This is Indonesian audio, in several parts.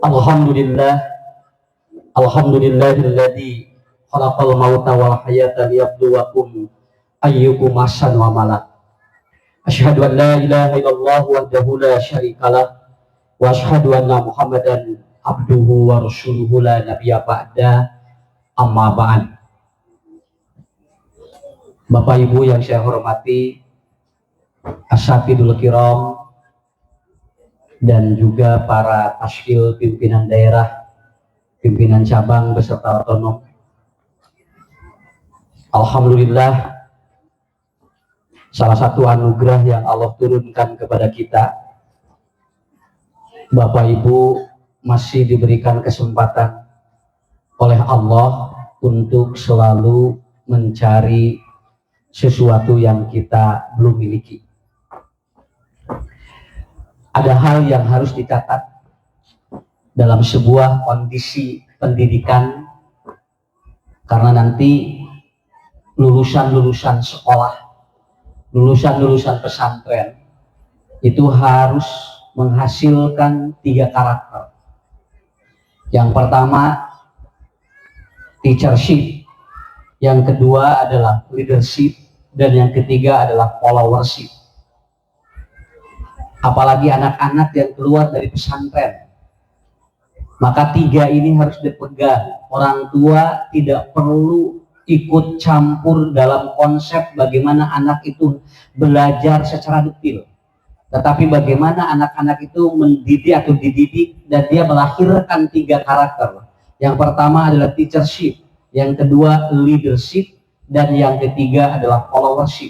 Alhamdulillah, alhamdulillahilladzi khalaqal mauta wal hayata liyabluwakum ayyukum ahsanu amala. Asyhadu an la ilaha illallah wahdahu la syarikalah wa asyhadu anna Muhammadan abduhu wa rasuluhu la nabiyya ba'da. Amma ba'd. Bapak Ibu yang saya hormati, Asatidul Kiram, dan juga para taskil pimpinan daerah, pimpinan cabang beserta otonom. Alhamdulillah, salah satu anugerah yang Allah turunkan kepada kita, Bapak Ibu masih diberikan kesempatan oleh Allah untuk selalu mencari sesuatu yang kita belum miliki. Ada hal yang harus dicatat dalam sebuah kondisi pendidikan, karena nanti lulusan-lulusan sekolah, lulusan-lulusan pesantren itu harus menghasilkan 3 karakter. Yang pertama teachership, yang kedua adalah leadership, dan yang ketiga adalah followership. Apalagi anak-anak yang keluar dari pesantren, maka 3 ini harus dipegang. Orang tua tidak perlu ikut campur dalam konsep bagaimana anak itu belajar secara detail, tetapi bagaimana anak-anak itu mendidik atau dididik dan dia melahirkan 3 karakter. Yang pertama adalah teachership, yang kedua leadership, dan yang ketiga adalah followership.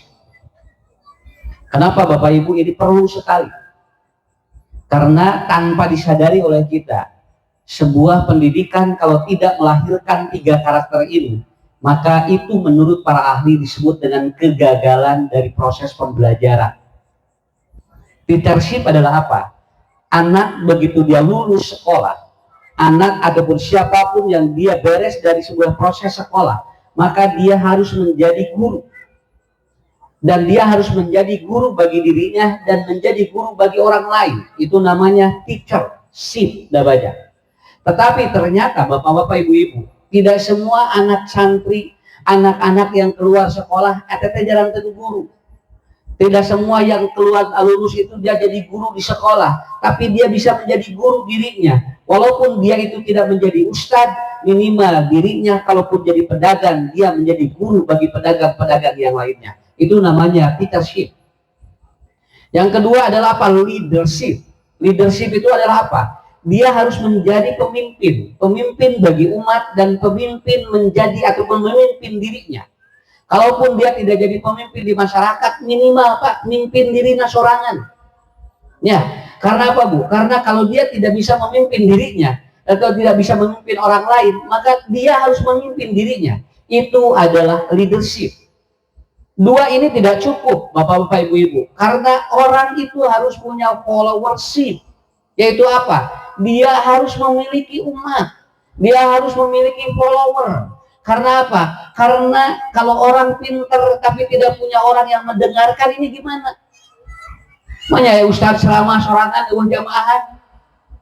Kenapa Bapak Ibu ini perlu sekali? Karena tanpa disadari oleh kita, sebuah pendidikan kalau tidak melahirkan 3 karakter ini, maka itu menurut para ahli disebut dengan kegagalan dari proses pembelajaran. Leadership adalah apa? Anak begitu dia lulus sekolah, anak ataupun siapapun yang dia beres dari sebuah proses sekolah, maka dia harus menjadi guru. Dan dia harus menjadi guru bagi dirinya dan menjadi guru bagi orang lain. Itu namanya teachership namanya. Tetapi ternyata Bapak-bapak, Ibu-ibu, tidak semua anak santri, anak-anak yang keluar sekolah jarang tentu guru. Tidak semua yang keluar lulus itu dia jadi guru di sekolah, tapi dia bisa menjadi guru dirinya. Walaupun dia itu tidak menjadi ustadz, minimal dirinya kalaupun jadi pedagang, dia menjadi guru bagi pedagang-pedagang yang lainnya. Itu namanya teachership. Yang kedua adalah apa? Leadership. Leadership itu adalah apa? Dia harus menjadi pemimpin, pemimpin bagi umat dan pemimpin menjadi ataupun memimpin dirinya. Kalaupun dia tidak jadi pemimpin di masyarakat, minimal Pak, mimpin dirinya sorangan. Ya, karena apa Bu? Karena kalau dia tidak bisa memimpin dirinya atau tidak bisa memimpin orang lain, maka dia harus memimpin dirinya. Itu adalah leadership. 2 ini tidak cukup Bapak-bapak, Ibu-ibu, karena orang itu harus punya followership. Yaitu apa? Dia harus memiliki umat, dia harus memiliki follower. Karena apa? Karena kalau orang pinter tapi tidak punya orang yang mendengarkan, ini gimana? Makanya ya Ustadz selama sorangan jamaah,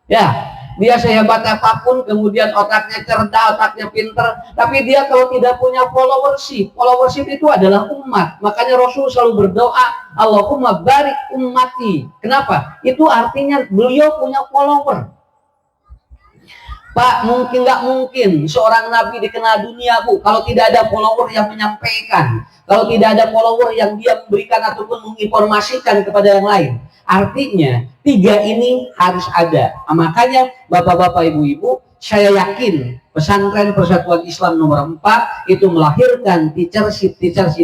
ya dia sehebat apapun, kemudian otaknya cerdas, otaknya pinter, tapi dia kalau tidak punya followership, followership itu adalah umat. Makanya Rasul selalu berdoa, Allahumma barik ummati. Kenapa? Itu artinya beliau punya follower. Pak, nggak mungkin seorang nabi dikenal dunia Bu, kalau tidak ada follower yang menyampaikan, kalau tidak ada follower yang dia memberikan ataupun menginformasikan kepada yang lain. Artinya 3 ini harus ada. Makanya Bapak-bapak, Ibu-ibu, saya yakin pesantren Persatuan Islam nomor 4 itu melahirkan teachership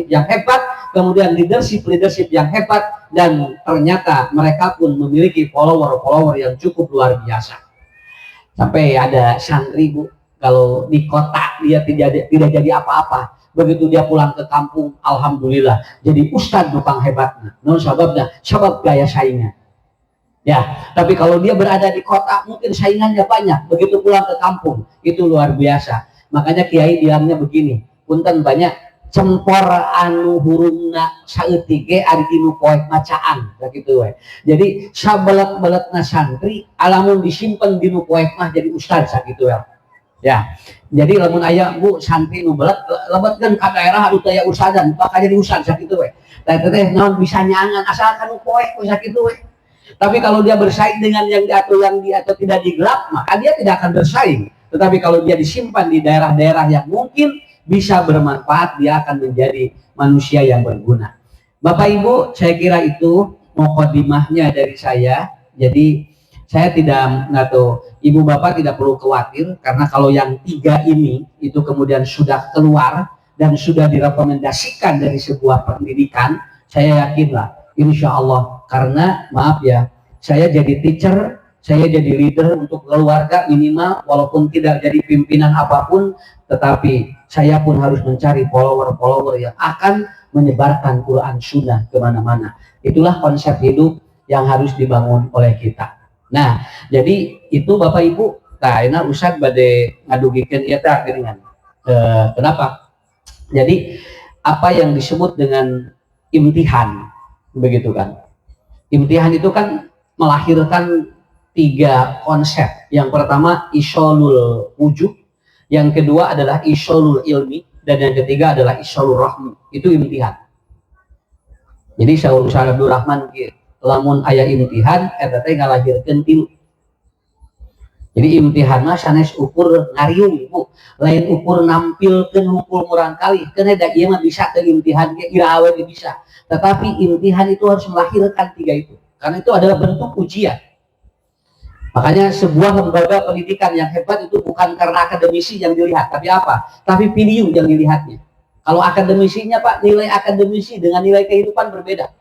yang hebat, kemudian leadership yang hebat, dan ternyata mereka pun memiliki follower yang cukup luar biasa. Sampai ada santri Bu, kalau di kota dia tidak jadi apa-apa, begitu dia pulang ke kampung, alhamdulillah jadi ustadz tukang hebatnya. Non sabab gaya saingan. Ya, tapi kalau dia berada di kota mungkin saingannya banyak, begitu pulang ke kampung itu luar biasa. Makanya kiai bilangnya begini, punten banyak cempor anu hurungna saeutik ge ari dinu poek macaan sakitu we. Jadi sabelet-beletna santri alamun disimpen dinu poek mah jadi ustad sakitu we. Ya. Jadi lamun aya Bu santri nu belet lebetkeun ka daerah anu taya usadan bakal jadi ustad sakitu we. Tah teh naon bisa nyangan asalkan poek we sakitu we. Tapi kalau dia bersaing dengan yang di atau tidak digelap, maka dia tidak akan bersaing. Tetapi kalau dia disimpan di daerah-daerah yang mungkin bisa bermanfaat, dia akan menjadi manusia yang berguna. Bapak Ibu, saya kira itu mukadimahnya dari saya. Jadi saya tidak atau Ibu Bapak tidak perlu khawatir karena kalau yang 3 ini itu kemudian sudah keluar dan sudah direkomendasikan dari sebuah pendidikan, saya yakinlah insya Allah, karena maaf ya, saya jadi teacher, saya jadi leader untuk keluarga minimal, walaupun tidak jadi pimpinan apapun, tetapi saya pun harus mencari follower-follower yang akan menyebarkan Quran Sunnah kemana-mana. Itulah konsep hidup yang harus dibangun oleh kita. Nah, jadi itu Bapak Ibu, nah ini Ustaz bade ngadugikeun ieu teh geuningan. Kenapa? Jadi apa yang disebut dengan imtihan, begitu kan? Imtihan itu kan melahirkan 3 konsep. Yang pertama isolul wujud, yang kedua adalah isolul ilmi, dan yang ketiga adalah isolul rahmi. Itu imtihan. Jadi Syaikhul Abdul Rahman lamun aya imtihan eta teh ngalahirkeun 3. Jadi imtihan mah sanes ukur ngariung Bu, lain ukur nampilkeun hukul murang kali. Keun da ieu mah bisa teh imtihan ge iraha we bisa. Tetapi imtihan itu harus melahirkan 3 itu. Karena itu adalah bentuk ujian. Makanya sebuah lembaga pendidikan yang hebat itu bukan karena akademisi yang dilihat, tapi apa? Tapi video yang dilihatnya. Kalau akademisinya Pak, nilai akademisi dengan nilai kehidupan berbeda.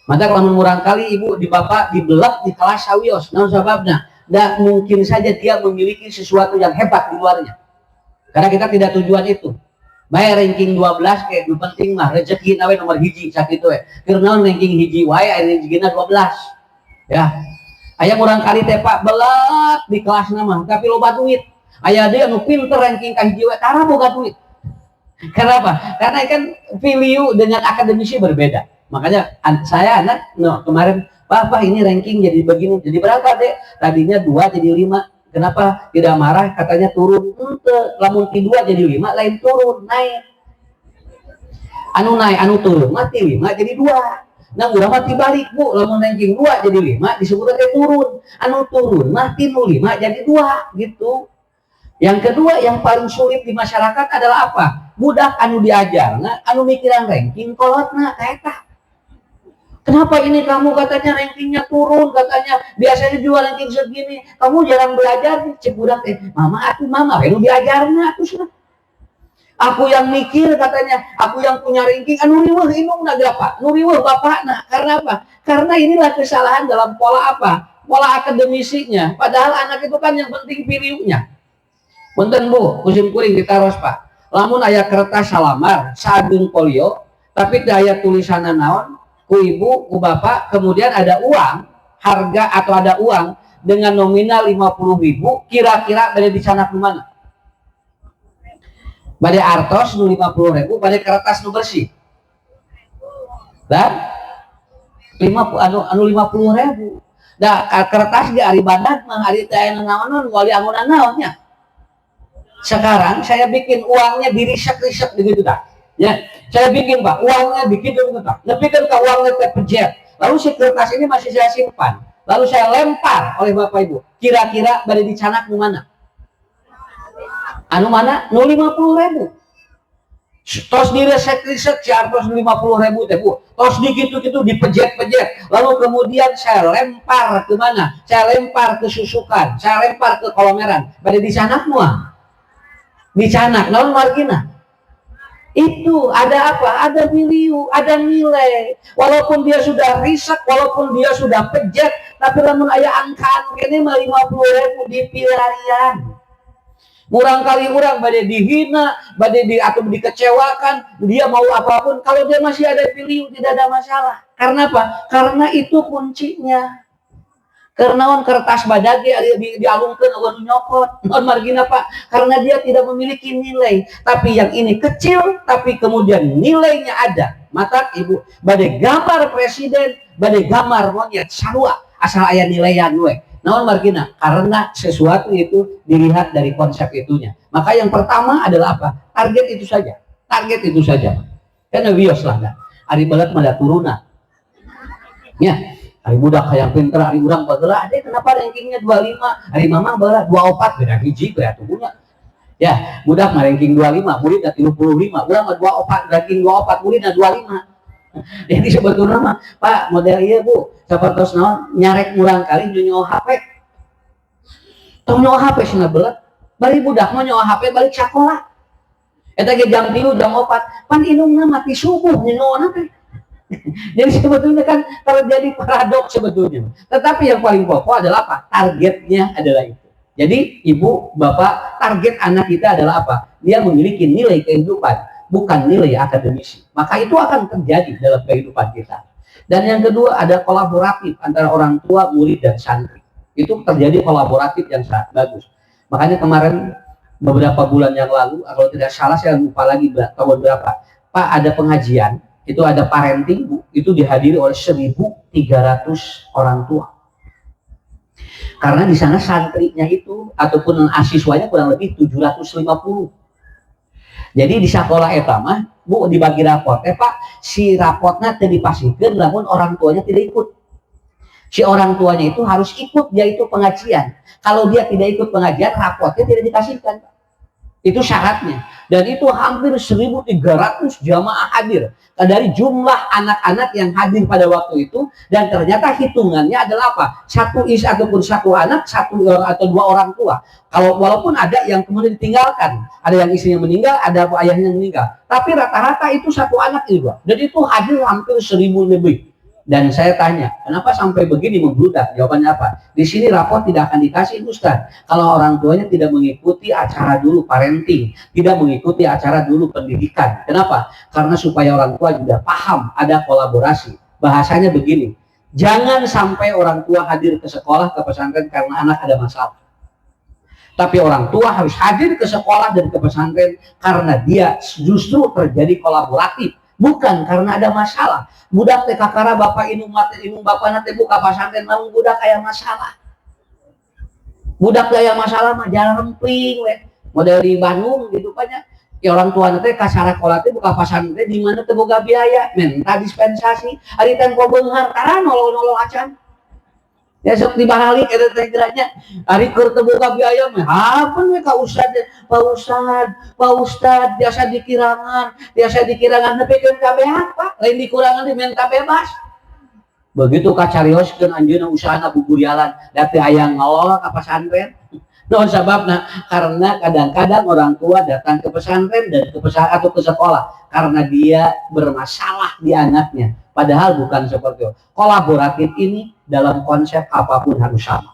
Maka kalau murang kali Ibu di Bapak dibelak di kelas sawios, naon sababna? Dan mungkin saja dia memiliki sesuatu yang hebat di luarnya. Karena kita tidak tujuan itu. Bae ranking 12 kayak nu penting mah rezeki nawe nomor 1 sakitu we. Keur naon ranking 1 wae rezekina 12. Ya. Aya urang kali teh Pak belak di kelasna mah tapi loba duit. Aya deui anu pinter ranking ka 1 we tara boga duit. Kenapa? Karena kan value dengan akademisi berbeda. Makanya saya anak kemarin Pak ini ranking jadi begini. Jadi berapa Dek? Tadinya 2 jadi 5. Kenapa tidak marah? Katanya turun. Lamun ti 2 jadi 5 lain turun, naik. Anu naik, anu turun, mati 5 jadi 2. Nah udah mati balik Bu, lamun ranking 2 jadi 5 disebutkan turun. Anu turun, mati 5 jadi 2 gitu. Yang kedua yang paling sulit di masyarakat adalah apa? Budak anu diajar, nah, anu mikiran ranking kolotna kaeta. Kenapa ini kamu katanya rankingnya turun, katanya biasanya jual ranking segini, kamu jarang belajar, cek budak mama lu diajarnya atuh sudah. Aku yang mikir katanya, aku yang punya ranking, anu riweuh indungna Pak, nu riweuh bapakna. Karena apa? Karena inilah kesalahan dalam pola apa? Pola akademisinya. Padahal anak itu kan yang penting view-nya. Punten Bu, musim kuring ditaros Pak. Lamun aya kertas salamar, sageung polio, tapi daya tulisanna naon? Ku ibu, ku bapak, kemudian ada uang, harga atau ada uang dengan nominal 50.000, kira-kira bade dicanak nu mana? Bade artos nu 50.000, bade kertas nu bersih. Dan 50.000. Da kertas ge ari badak mah ari teh naon wali angunan naonnya. Sekarang saya bikin uangnya dirisek-risek begitu dah. Ya, saya bikin Pak, uangnya bikin dulu tak. Tapi kan ke uangnya terpejet. Lalu si kertas ini masih saya simpan. Lalu saya lempar oleh Bapak Ibu. Kira-kira bade dicanak nu mana? Anu mana? Nu 50.000. Tos diresek-resek si artos 50.000 teh Bu. Tos digitu-gitu dipejet-pejet. Lalu kemudian saya lempar ke mana? Saya lempar ke Susukan. Saya lempar ke Kolomeran. Bade dicanak mua. Dicanak naon margina? Itu ada apa? Ada value, ada nilai. Walaupun dia sudah riset, walaupun dia sudah pejet, tapi lamun aya angkaan kene mah 50.000 dipilarian. Murang kali urang bade dihina, bade atau dikecewakan, dia mau apapun, kalau dia masih ada value tidak ada masalah. Karena apa? Karena itu kuncinya. Karena kertas badage dialungkan awan nyokot non margina Pak, karena dia tidak memiliki nilai. Tapi yang ini kecil tapi kemudian nilainya ada. Mata ibu badai gambar presiden, badai gambar monyet sarua asal aya nilaian we. Naon margina? Karena sesuatu itu dilihat dari konsep itunya. Maka yang pertama adalah apa? Target itu saja. Target itu saja. Karena bios lah kan. Ari balat mada turunan. Ya. Hari budak kayak pinter, hari urang bagela, ada kenapa rankingnya 25, hari mamang bagela 24, beda hiji, beda tubuhnya. Ya, budak mah ranking 25, muridnya 35, urang mah 24, ranking 24, muridnya 25. Jadi sebetulnya mah, Pak, model iya Bu, sapertos naon nyarek murang kali nyonya HP. Tong nyonya HP cenah belet, bari budak mah nyonya HP balik sekolah. Eta ge jam 3, jam 4, pan indungna mati subuh nyonya HP. Jadi sebetulnya kan terjadi paradoks sebetulnya. Tetapi yang paling pokok adalah apa? Targetnya adalah itu. Jadi ibu, bapak, target anak kita adalah apa? Dia memiliki nilai kehidupan, bukan nilai akademisi. Maka itu akan terjadi dalam kehidupan kita. Dan yang kedua ada kolaboratif antara orang tua, murid, dan santri. Itu terjadi kolaboratif yang sangat bagus. Makanya kemarin beberapa bulan yang lalu, kalau tidak salah saya lupa lagi tahun berapa, Pak, ada pengajian. Itu ada parenting Bu, itu dihadiri oleh 1.300 orang tua. Karena di sana santrinya itu ataupun asiswanya kurang lebih 750. Jadi di sekolah eta mah Bu dibagi rapot, Pak, si rapotnya teu dipasikeun lamun orang tuanya tidak ikut. Si orang tuanya itu harus ikut, yaitu pengajian. Kalau dia tidak ikut pengajian, rapotnya tidak dikasihkan. Itu syaratnya. Dan itu hampir 1.300 jamaah hadir dari jumlah anak-anak yang hadir pada waktu itu. Dan ternyata hitungannya adalah apa? Satu ataupun satu anak, satu atau dua orang tua. Kalau walaupun ada yang kemudian ditinggalkan, ada yang istrinya meninggal, ada ayahnya yang meninggal, tapi rata-rata itu satu anak itu. Dan itu hadir hampir 1.000 lebih. Dan saya tanya, kenapa sampai begini membludak? Jawabannya apa? Di sini rapor tidak akan dikasih Ustaz. Kalau orang tuanya tidak mengikuti acara dulu parenting, tidak mengikuti acara dulu pendidikan. Kenapa? Karena supaya orang tua juga paham, ada kolaborasi. Bahasanya begini, jangan sampai orang tua hadir ke sekolah, ke pesantren karena anak ada masalah. Tapi orang tua harus hadir ke sekolah dan ke pesantren karena dia justru terjadi kolaboratif. Bukan karena ada masalah. Budak teh kakara bapak inung mati inung bapak nate buka pasantren namun budak kayak masalah. Budak kayak masalah mah jalan remping we. Model di Bandung gitu banyak. Ya orang tua nate kasara sekolah teh buka pasantren di mana teu boga biaya, minta dispensasi, ari tempo beunghar tara nolol-nolol acan. Ya sok dibalik eta teh geranya ari keur teu boga biaya mah hapeun we ka ustad Pak Ustad biasa dikirangan nepikeun kabehan Pak lain dikurangan diminta bebas begitu kacarioskeun anjeunna usahana buburialan da teu aya ngalol ka pesantren. Naon sababna? Karena kadang-kadang orang tua datang ke pesantren dan ke pesantren atau ke sekolah karena dia bermasalah di anaknya. Padahal bukan seperti itu. Kolaboratif ini dalam konsep apapun harus sama.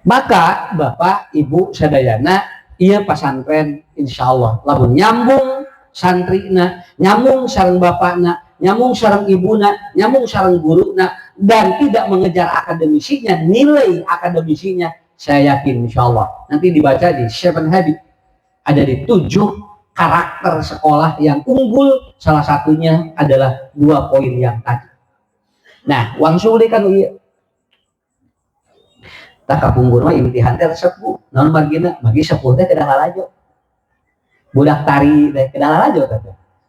Maka Bapak, Ibu, sadayana, iya pesantren insya Allah lamun nyambung santrina, nyambung sareng bapakna, nyambung sareng ibuna, nyambung sareng guruna, dan tidak mengejar akademisinya, nilai akademisinya, saya yakin insya Allah nanti dibaca di 7 Habits ada di 7 karakter sekolah yang unggul, salah satunya adalah 2 poin yang tadi. Nah, uang suli kan iya. Tak kapunggur mah imtihan teh sepuh, naon margina bagi sepuh teh kedah lalajo. Budak tari teh kedah lalajo teh.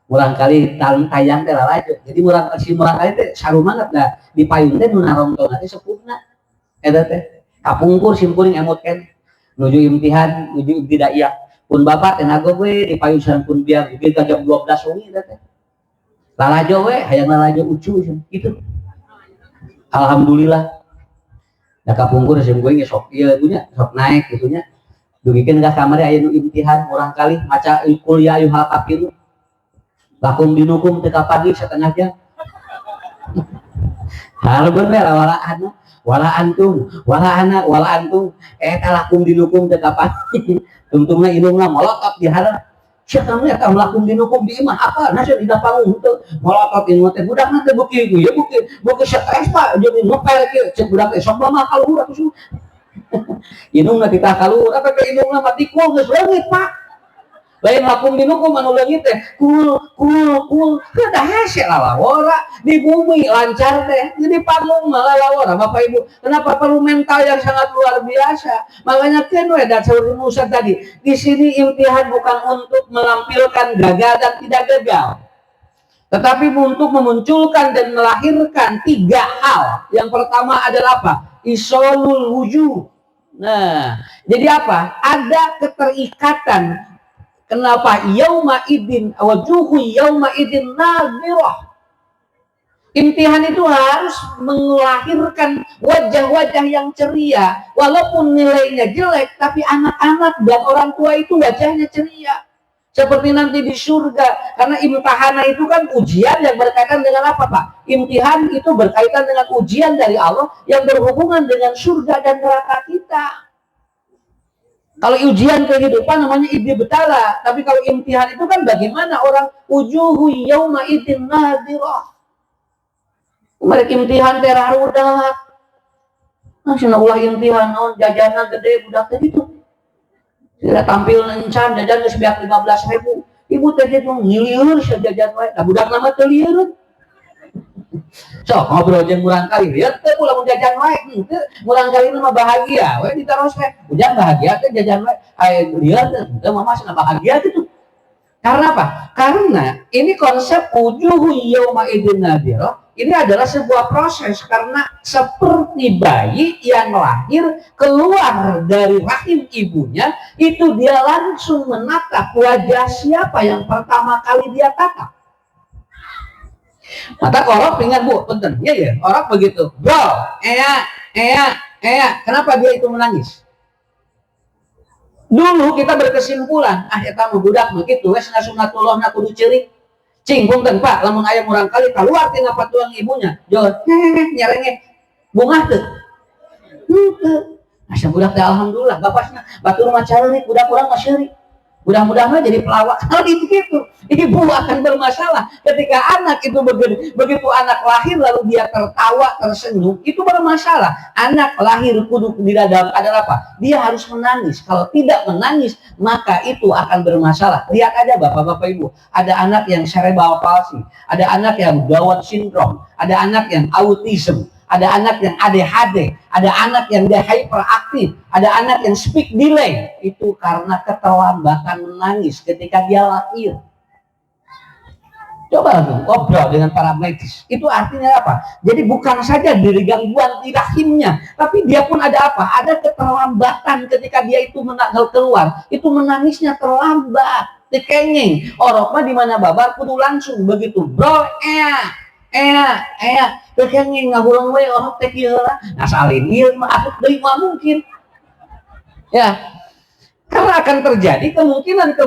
Murang kali tayang teh lalajo. Jadi murang kali teh sarumangat da di payung teh nu narongtong teh sepuhna. Eta teh kapungkur simkuring emot kan nuju imtihan, nuju ibtidaiyah. Pun bapak tenaga we di payung sareng pun biar bieu ka jam 12 wengi eta teh. Lalajo we, hayang lalajo ucu gitu. Alhamdulillah. Da kapungkur sim kuring sok ieu punya, sok naik gitunya. Dugikeun ka kamar aya nu imtihan urang kali maca kuliah ayyuhal kafirun. Lakum dinukum teu pagi setengah jam. Hareupeun we lawalaan. Wala antum, wala anak, wala antum, eta lakum dinukum teu pagi. Tungtungna indungna molotot di hareup. siapa yang tahu lakum dinukum di imah apa nasi di panggung itu molotot ini teh budak nanti bukti ya bukti stres pak jadi ngepel ke budak sombong mah kalau budak itu indung nanti tak kalau apa ke indung mah mati kul geus leungit pak lain lakum dinukum anu leungit teh kul kada hese lalawora di bumi lancar teh jadi panggung malah lalawora Bapak Ibu kenapa perlu mental yang sangat luar biasa makanya kan we dan saudara Musa tadi di sini imtihan bukan untuk menampilkan gagal dan tidak gagal tetapi untuk memunculkan dan melahirkan 3 hal yang pertama adalah apa isolul wujud nah jadi apa ada keterikatan. Kenapa yauma idin wajuhu yauma idin nadhirah? Imtihan itu harus melahirkan wajah-wajah yang ceria, walaupun nilainya jelek, tapi anak-anak dan orang tua itu wajahnya ceria. Seperti nanti di surga, karena imtihana itu kan ujian yang berkaitan dengan apa Pak? Imtihan itu berkaitan dengan ujian dari Allah yang berhubungan dengan surga dan neraka kita. Kalau ujian kehidupan namanya ibtala, tapi kalau imtihan itu kan bagaimana orang wujuhu yauma idin nadhirah. Mereka imtihan terarudak. Masya Allah imtihan naon jajanan gede budak teh gitu. Tidak tampil encan jajan geus beak 15.000. Ibu teh itu ngilieur sajajan wae. Da budak nama teu lieur. Sok ngobrol jeung urang kali lihat teh ulah jajan wae teu urang kali mah bahagia we ditaros teh ujang bahagia teh jajan wae aya lihat teh mah masih bahagia gitu karena apa? Karena ini konsep wujuhu yauma idzin nadhirah ini adalah sebuah proses karena seperti bayi yang lahir keluar dari rahim ibunya itu dia langsung menatap wajah siapa yang pertama kali dia tatap. Mata orok ingat Bu, punten. Iya ya, orok begitu. Bro, kenapa dia itu menangis? Dulu kita berkesimpulan, eta mah budak begitu, wes sunatullah kudu ceurik. Cing punten Pak, lamun aya urang kali keluar tina patuang ibunya, jol nyerenge bungah teu. Henteu. Asa budak teh alhamdulillah, bapasna batur mah ceurik, budak urang mah ceurik. Mudah-mudahan jadi pelawak. Kalau gitu, ibu akan bermasalah ketika anak itu begitu anak lahir lalu dia tertawa, tersenyum, itu bermasalah. Anak lahir kudu di dalam adalah apa? Dia harus menangis. Kalau tidak menangis, maka itu akan bermasalah. Lihat aja Bapak-bapak Ibu, ada anak yang cerebral palsy, ada anak yang Down syndrome, ada anak yang autism, ada anak yang ADHD, ada anak yang dia hyperaktif, ada anak yang speak delay. Itu karena keterlambatan menangis ketika dia lahir. Coba langsung ngobrol dengan para medis. Itu artinya apa? Jadi bukan saja dari gangguan di rahimnya, tapi dia pun ada apa? Ada keterlambatan ketika dia itu keluar. Itu menangisnya terlambat, dikengeng. Orok mah di mana babar kudu langsung begitu. Bro, kengeng ngahulang we orang teh kieu lah. Nah salin ieu mah atuh deui mah mungkin. Ya. Karena akan terjadi kemungkinan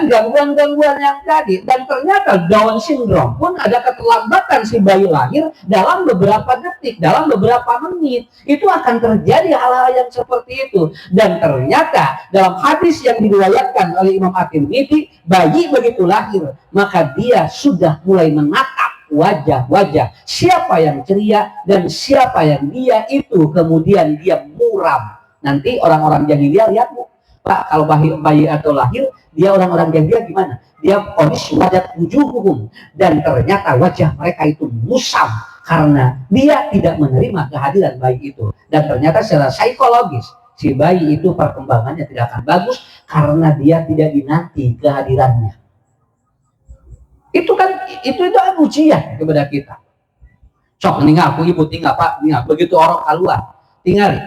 gangguan-gangguan yang tadi dan ternyata Down syndrome pun ada keterlambatan si bayi lahir dalam beberapa detik, dalam beberapa menit. Itu akan terjadi hal-hal yang seperti itu. Dan ternyata dalam hadis yang diriwayatkan oleh Imam At-Tirmidzi, bayi begitu lahir, maka dia sudah mulai menatap wajah-wajah siapa yang ceria dan siapa yang dia itu kemudian dia muram. Nanti orang-orang jahiliyah lihat Bu, Pak, kalau bayi atau lahir, dia orang-orang jahiliyah gimana? Dia kondisi wajah wujuhuhum dan ternyata wajah mereka itu musam karena dia tidak menerima kehadiran bayi itu. Dan ternyata secara psikologis si bayi itu perkembangannya tidak akan bagus karena dia tidak dinanti kehadirannya. Itu ujian kepada kita. Sok tinggal aku ibu tinggal Pak, tinggal begitu orang keluar, tinggal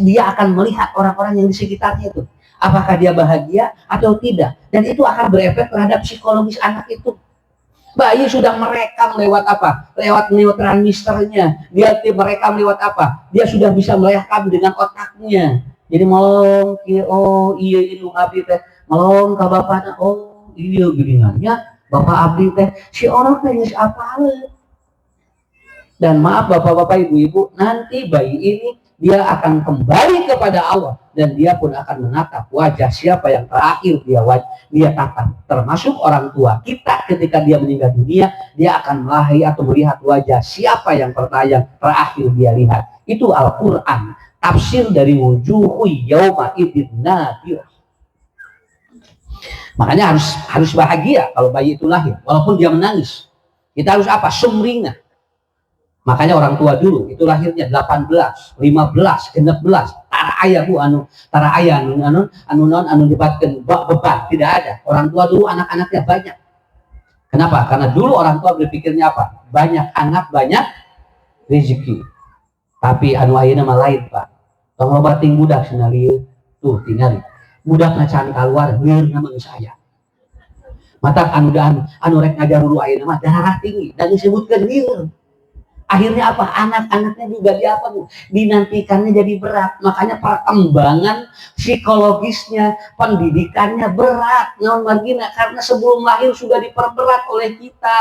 dia akan melihat orang-orang yang di sekitarnya itu. Apakah dia bahagia atau tidak, dan itu akan berefek terhadap psikologis anak itu. Bayi sudah merekam lewat apa? Lewat neurotransmitternya. Dia merekam lewat apa? Dia sudah bisa merekam dengan otaknya. Jadi melong, oh iya indung abdi teh, melong ke bapaknya, oh iya giringannya bapak abdi teh, si orang teh geus apal. Dan maaf bapak-bapak, ibu-ibu, nanti bayi ini dia akan kembali kepada Allah dan dia pun akan menatap wajah siapa yang terakhir dia tatap, termasuk orang tua kita. Ketika dia meninggal dunia, dia akan melihat atau melihat wajah siapa yang terakhir dia lihat. Itu Al-Quran, tafsir dari wujuhu yauma idzin nadir. Makanya harus bahagia kalau bayi itu lahir, walaupun dia menangis. Kita harus apa? Sumringah. Makanya orang tua dulu itu lahirnya 18, 15, 16. Tara ayah bu tara ayah anu dibatkan beban, tidak ada. Orang tua dulu anak-anaknya banyak. Kenapa? Karena dulu orang tua berpikirnya apa? Banyak anak banyak rezeki. Tapi anu ayeuna mah lain, Pak. Tong bating budak senalieu tuh tinggal. Budak ngacan keluar beurna mah saya. Mata anu rek ngajar dulu ayeuna mah darah tinggi dan disebutkan lieur. Akhirnya apa? Anak-anaknya juga dinantikannya jadi berat. Makanya perkembangan psikologisnya, pendidikannya berat. Karena sebelum lahir sudah diperberat oleh kita.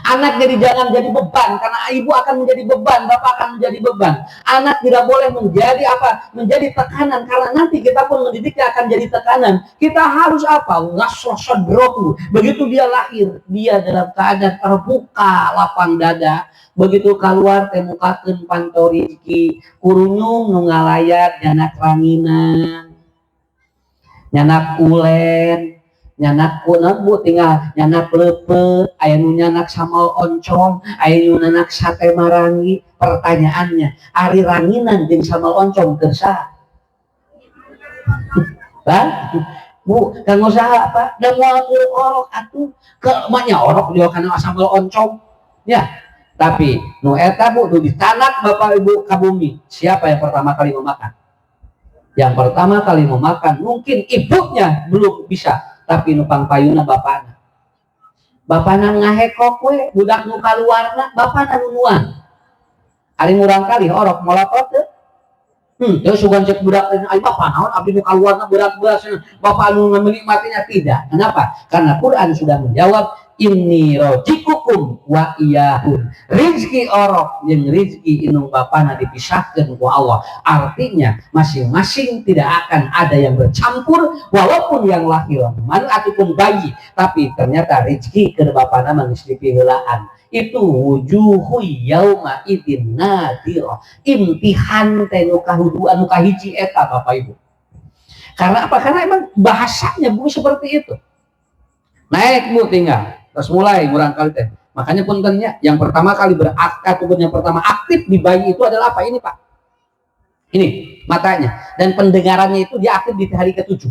Anak jangan jadi beban, karena ibu akan menjadi beban, bapak akan menjadi beban. Anak tidak boleh menjadi menjadi tekanan, karena nanti kita pun mendidiknya akan jadi tekanan. Kita harus nasrosadroku. Begitu dia lahir, dia dalam keadaan terbuka lapang dada. Begitu keluar temukakeun pantau rezeki, kurunyung nu ngalayat nyanak ranginan, nyanak ulen, nyanak kunaon bu tinggal nyanak lepet, aya nu nyanak samal oncom, aya nu nyanak sate marangi. Pertanyaannya, ari ranginan jeung samal oncom keur saha? Bu, kanggo saha Pak? Da moal orok atuh. Ke manya orok dia kana samal oncom. Ya. Tapi nu eta bu, nu ditanak Bapak Ibu ka bumi, siapa yang pertama kali memakan? Yang pertama kali memakan mungkin ibunya belum bisa, tapi nupang payuna bapana. Bapana ngahekok we, budak nu kaluarna, bapana nunuan. Ari murang kali orok molotot teu. Terus sugan cek budak teh, ai bapak naon abdi nu kaluarna berat-berat, bapak anu menikmatinya tidak. Kenapa? Karena Quran sudah menjawab, inni rojikukum wa iyahun. Rizki orok yang rizki inung bapana dipisahkan ku Allah. Artinya masing-masing tidak akan ada yang bercampur, walaupun yang lahir mana ataupun bayi, tapi ternyata rizki ke bapana mangis dipiheulaan. Itu wujuhu yauma idzin nadir. Imtihan teh nu kahuduan nu kahiji eta Bapak Ibu. Karena apa? Karena emang bahasanya Bu seperti itu. Naik Bu tinggal. Terus mulai murang kali teh. Makanya puntennya yang pertama kali ataupun yang pertama aktif di bayi itu adalah apa? Ini Pak. Ini matanya dan pendengarannya itu dia aktif di hari ke-7.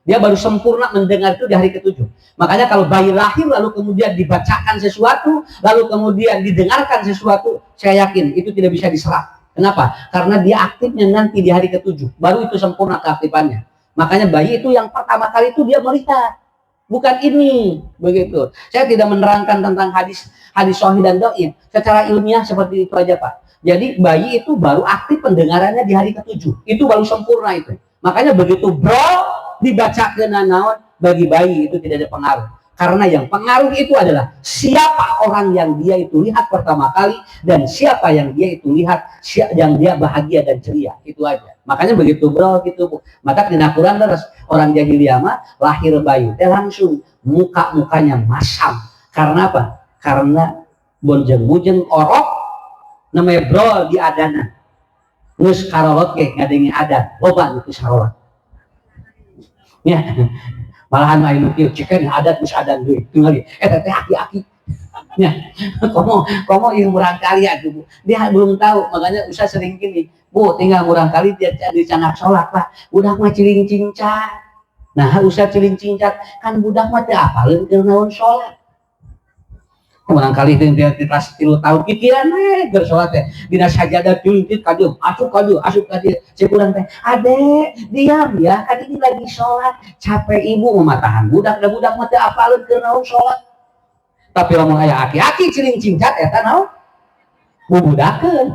Dia baru sempurna mendengar itu di hari ke-7. Makanya kalau bayi lahir lalu kemudian dibacakan sesuatu, lalu kemudian didengarkan sesuatu, saya yakin itu tidak bisa diserap. Kenapa? Karena dia aktifnya nanti di hari ke-7. Baru itu sempurna keaktifannya. Makanya bayi itu yang pertama kali itu dia melihat. Bukan ini, begitu. Saya tidak menerangkan tentang hadis sahih dan dhaif. Secara ilmiah seperti itu aja Pak. Jadi bayi itu baru aktif pendengarannya di hari ke-7. Itu baru sempurna itu. Makanya begitu dibacakeun naon, bagi bayi itu tidak ada pengaruh. Karena yang pengaruh itu adalah siapa orang yang dia itu lihat pertama kali dan siapa yang dia itu lihat yang dia bahagia dan ceria. Itu aja. Makanya begitu gitu Bu. Maka di Quran terus orang jahiliyah mah lahir bayi teh langsung mukanya masam. Karena apa? Karena bonjeng-bujeng orok namanya brol di adana. Geus karolot ge ngadengi adan. Loba itu sarolot. Ya. Malahan ayeuna kieu cikeun adat geus adan deui. Tinggal eta teh aki-aki. Ya. Komo ieu murang kali atuh Bu. Dia belum tahu, makanya usah sering gini. Bu, tinggal murang kali dia dicanak salat Pak. Budak mah ciling cincat. Nah, usah ciling cincat kan budak mah teu apaleun keur naon salat. Murang kali teh dikasih 3 tahun pikiran keur salat teh. Dina sajadah ciling kadieu, asup kadieu. Cek urang teh, "Adek, diam ya, kan ini lagi salat. Capek ibu mematahan budak da budak mah teu apaleun keur naon salat." Tapi lamun aya aki-aki ciling cincat eta naon? Bubudakeun.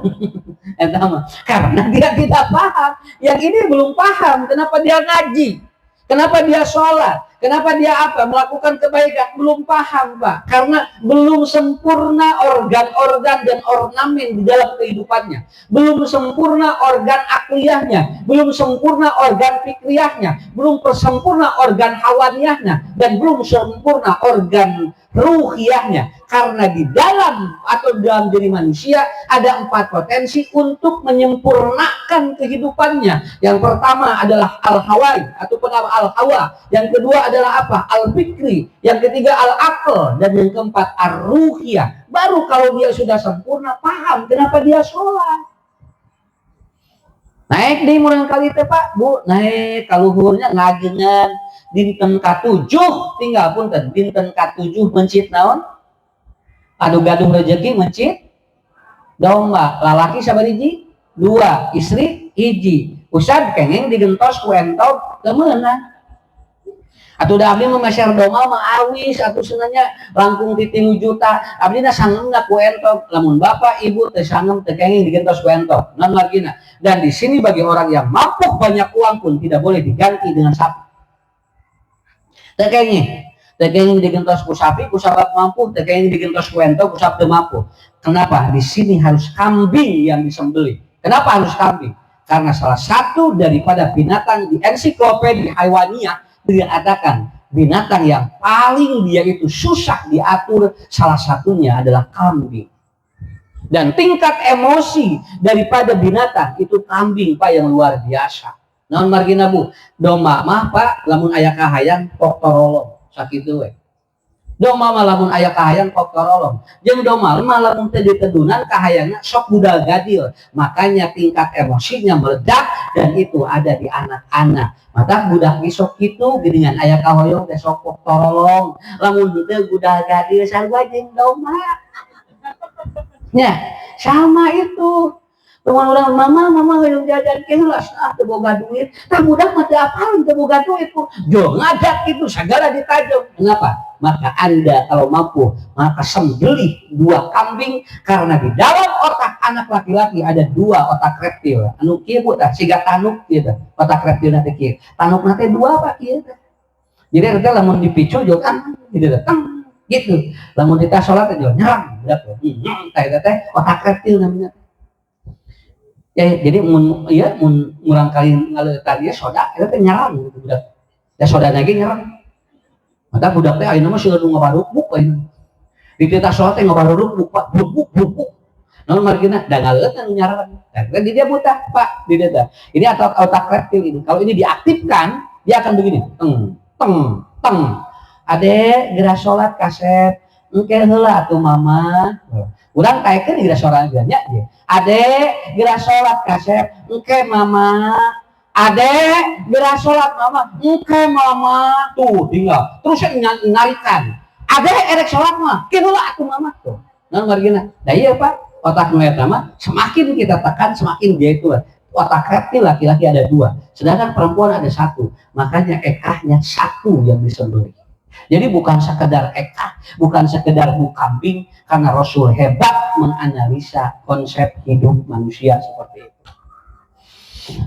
Eta mah karena dia tidak paham. Yang ini belum paham, kenapa dia ngaji? Kenapa dia sholat? Kenapa dia apa? Melakukan kebaikan? Belum paham, Pak. Karena belum sempurna organ-organ dan ornamen di dalam kehidupannya. Belum sempurna organ akliyahnya. Belum sempurna organ fikriyahnya. Belum sempurna organ hawaniahnya. Dan belum sempurna organ ruhiyahnya. Karena di dalam atau dalam diri manusia ada 4 potensi untuk menyempurnakan kehidupannya. Yang pertama adalah al-hawai ataupun al-hawa. Yang kedua adalah apa? Al-fikri. Yang ketiga al-aql. Dan yang keempat ar-ruhiyah. Baru kalau dia sudah sempurna, paham kenapa dia sholat. Naik di murang kali teh Pak, Bu. Naik kaluhurnya ngajengan dinten ka-7 tinggal punten dinten ka-7 mencit naon? Adu gaduh rezeki mencit domba. Lalaki sabariji? 2, istri hiji. Usad kenging digentos ku entok kemeunang. Atuh da abdi memasyar domba mah awis atuh seunanya langkung ti 3 juta. Abdi na sangem na ku entok. Lamun bapak ibu teu sangem teu kenging digentos ku entok. Naon margina? Dan di sini bagi orang yang mampu banyak uang pun tidak boleh diganti dengan sapi. Teu kenging digentos ku sapi, ku sabab mampu, teu kenging digentos ku entok, ku sabab teu mampu. Kenapa? Di sini harus kambing yang disembelih. Kenapa harus kambing? Karena salah satu daripada binatang di ensiklopedia haiwaniyah dikatakan binatang yang paling dia itu susah diatur, salah satunya adalah kambing. Dan tingkat emosi daripada binatang itu kambing Pak yang luar biasa. Naon margina Bu? Domba mah Pak lamun aya kahayang pok torolong sakitu we. Domba mah lamun aya kahayang pok torolong. Jeung domba mah lamun teu ditedunan kahayangna sok budal gadil. Makanya tingkat emosinya meledak dan itu ada di anak-anak. Maka budak isok itu geuningan aya kahoyong teh sok pok torolong. Lamun teu budal gadil sarua jeung domba. Ya, sama itu. Teman orang mama hoyong jajan kelas teu boga duit. Tah budak mah teu apal teu boga duit ku. Jo ngadak itu segala ditajam. Kenapa? Maka Anda kalau mampu maka sembelih 2 kambing karena di dalam otak anak laki-laki ada 2 otak reptil. Anu kieu Bu tah siga tanuk kieu tah. Otak reptilna teh kieu. Tanukna teh 2 Pak kieu teh. Jadi eta lamun dipicu jo kan gitu tah. Gitu. Lamun kita salat aja nyerang budak teh teh otak reptil namanya. Ya, jadi mun murang kali ngaleutan dia soda eta teh nyerang gitu budak. Ya soda lagi nyerang. Mata budak teh ayeuna mah seueur nu ngabarukbuk ayeuna. Di teh salat teh ngabarukbuk Pak, buk. Naon margina da ngaleutan nyerang. Kan di dia buta Pak, di dia teh. Ini otak reptil ini. Kalau ini diaktifkan, dia akan begini. Teng. Ade geura salat kasep, engke heula atuh mama. Urang kaekeun geura salat nya dia. Ade geura salat kasep, engke mama. Ade geura salat mama, engke mama. Tuh tinggal. Terus narikan. Ade erek salat mah, kieu heula atuh mama tuh. Naon margina? Da ieu Pak, otak nu eta mah semakin kita tekan semakin dia itu otak reptil laki-laki ada 2, sedangkan perempuan ada 1. Makanya ekahnya 1 yang disembelih. Jadi bukan sekedar ekah, bukan sekedar kambing, karena Rasul hebat menganalisa konsep hidup manusia seperti itu.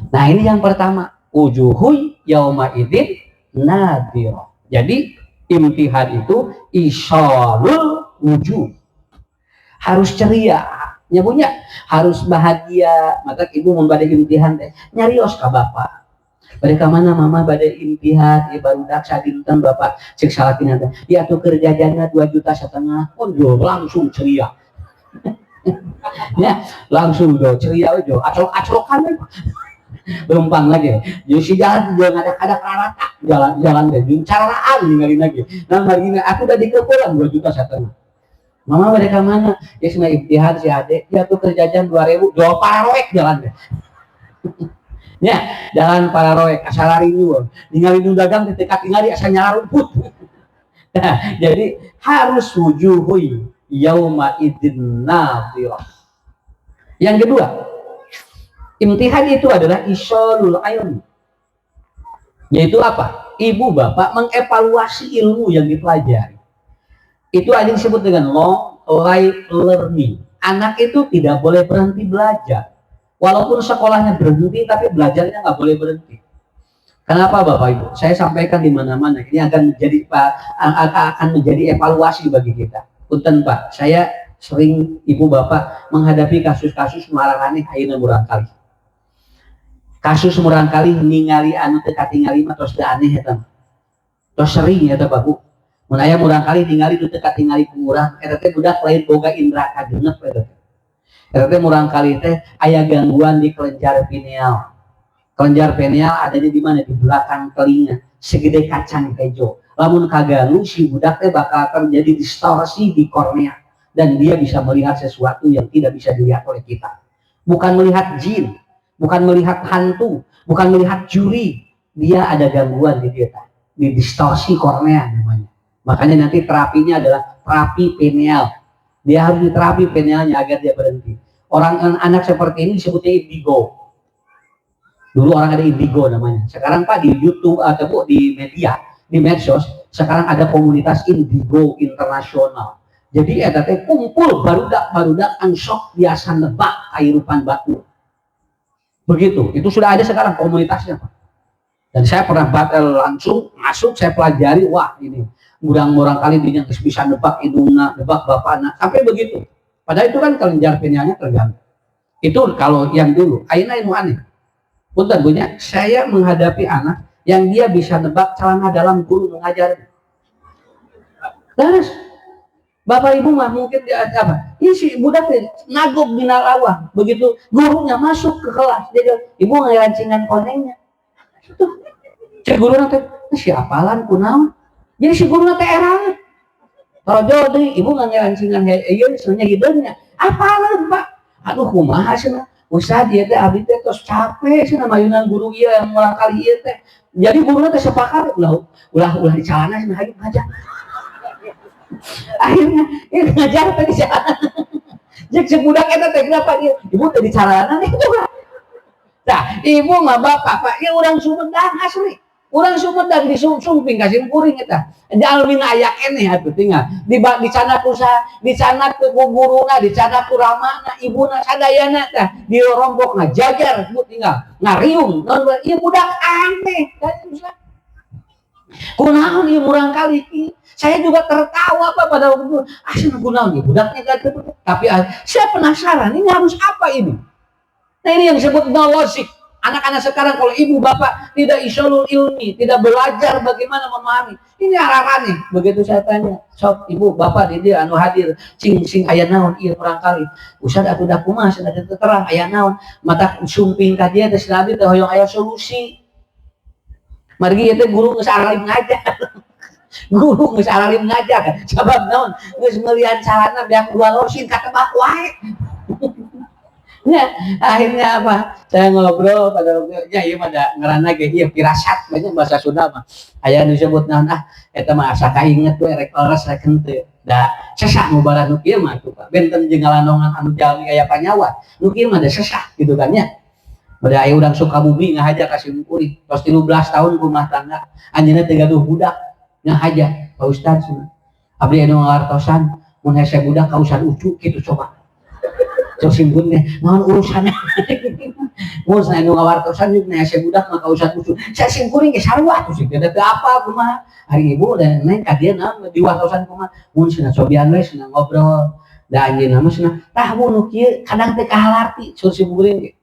Nah ini yang pertama, wujuhui yauma idzin nadhirah. Jadi imtihan itu isyalul wujuh. Harus ceria, nyabunya harus bahagia. Maka ibu mun bade imtihan teh nyarios ka bapak. Bade ka mana mama bade imtihan ieu barudak sadinten bapak cek salatina teh. Ya atuh keur jajanna 2,5 juta pun jo langsung ceria. Ya, langsung jo ceria we jo acrok-acrokan we. Berumpang lagi. Jadi si jalan juga ada rata jalan deh. Caraan ningali lagi. Nah margina aku udah dikeupeuleuh 2,5 juta. Mama bade ka mana? Ya cenah imtihan si ade. Ya tuh kerjajan 2.000 jual pararoek jalan deh. Ya, jalan pararoek asalari nyuwun. Ningali nu dagang teh teka tingali asa nyala rumput. Nah, jadi harus wujuhui yauma idzin nadhirah. Yang kedua, imtihan itu adalah isyalul ilm. Yaitu apa? Ibu bapak mengevaluasi ilmu yang dipelajari. Itu ada disebut dengan long life learning. Anak itu tidak boleh berhenti belajar. Walaupun sekolahnya berhenti, tapi belajarnya nggak boleh berhenti. Kenapa Bapak Ibu? Saya sampaikan di mana-mana. Ini akan menjadi akan menjadi evaluasi bagi kita. Punten Pak, saya sering Ibu Bapak menghadapi kasus-kasus marahane ayeuna murang kali. Kasus murang kali ningali anu teu katingali mah tos teu aneh eta. Tos sering eta Pak Bu. Mun aya murang kali ningali teu katingali ku urang, eta teh budak lain boga indra kagenep eta. Eta teh murang kali teh aya gangguan di kelenjar pineal. Kelenjar pineal adanya di mana? Di belakang telinga, segede kacang kejo. Lamun kaganggu si budak teh bakal terjadi distorsi di kornea dan dia bisa melihat sesuatu yang tidak bisa dilihat oleh kita. Bukan melihat jin, bukan melihat hantu, bukan melihat juri, dia ada gangguan di dia, di distorsi kornea namanya. Makanya nanti terapinya adalah terapi pineal. Dia harus diterapi pinealnya agar dia berhenti. Orang anak seperti ini disebutnya indigo. Dulu orang ada indigo namanya. Sekarang Pak di YouTube atau di media, di medsos, sekarang ada komunitas indigo internasional. Jadi ada kumpul barudak ansok biasa nebak kehidupan batu. Begitu, itu sudah ada sekarang komunitasnya Pak. Dan saya pernah langsung masuk, saya pelajari, wah ini murang-murang kali dia bisa nebak hidungnya, nebak bapaknya, sampai begitu. Padahal itu kan kelenjar pinealnya terganggu. Itu kalau yang dulu, ayeuna ilmu aneh. Punten punya, saya menghadapi anak yang dia bisa nebak celana dalam guru mengajar. Terus Bapak Ibu mah mungkin dia apa? Ini si budak nagok di nalawah. Begitu gurunya masuk ke kelas, dia bilang, ibu ngelancingan konengnya. Cek guru nanti, siapalan kunaon. Jadi si guru nanti erang. Kalau jodoh, ibu ngelancingan iya sebenarnya hidungnya. Apalan Pak? Aduh kumaha sih nah. Ustaz dia teh abdi teh tos capek sih nama mayunan guru ieu yang ulang kali ieu teh. Jadi guru teh sepakat ulah dicelana cenah hayu ngajar. Akhirnya ieu ngajar teh di sana. Jek si budak eta teh kenapa dia? Ibu teh dicelana itu kan. Nah, ibu mah bapak Pak, ieu urang Sumedang asli. Urang Sumedang di sumping kasih kuring eta. Jalmina aya keneh atuh tinggal. Dicanak ku guruna, dicanak ku ramana, ibuna sadayana tah, di rombokna jajar ku tinggal. Ngariung, ieu budak aneh. Kunaon ieu murang kali ieu. Saya juga tertawa Pak pada waktu itu. Asal kunaon ieu budaknya gitu. Tapi saya penasaran ini harus apa ini? Nah ini yang disebut nolosik. Anak-anak sekarang kalau ibu bapak tidak isolul ilmi, tidak belajar bagaimana memahami, ini arah-arah. Begitu saya tanya, sok ibu bapak dia anu hadir, sing aya naon ieu kurang kali. Ustaz atuh da kumaha cenah terang aya naon, mata sumping ka dia teh nabi teh hoyong aya solusi. Margi ieu teh guru geus aralim ngajar. Guru geus aralim ngajar, sabab naon? Geus ngelian calana beak dua losin katebak wae. Ya, akhirnya apa? Saya ngobrol pada waktu ya mah da ngaranna ge ieu firasat banyak bahasa Sunda mah. Aya nu disebut naon eta mah asa kainget we rek leres rek henteu. Da sesak ngubara nu kieu mah tuh Pak. Benten jeung ngalandongan anu jalmi aya panyawa. Nu kieu mah da sesak gitu kan nya. Bada aya urang Sukabumi ngahaja ka simkuring. Tos 13 tahun rumah tangga. Anjeunna teh gaduh budak ngahaja Pak Ustaz. Abdi anu ngartosan mun hese budak ka Ustaz Ucu kitu coba. Terus simpulnya, mohon urusannya. Mau saya nu ngawartosan juga nih saya budak maka usah usul. Saya simpulin ke sarwa tuh sih. Ada apa kumaha? Hari ibu dan neng kadian nama di wartosan kumaha. Mun cenah cobian we cenah ngobrol. Da anjeunna mah cenah tah nu kieu kadang teh kahalarti suruh simpulin.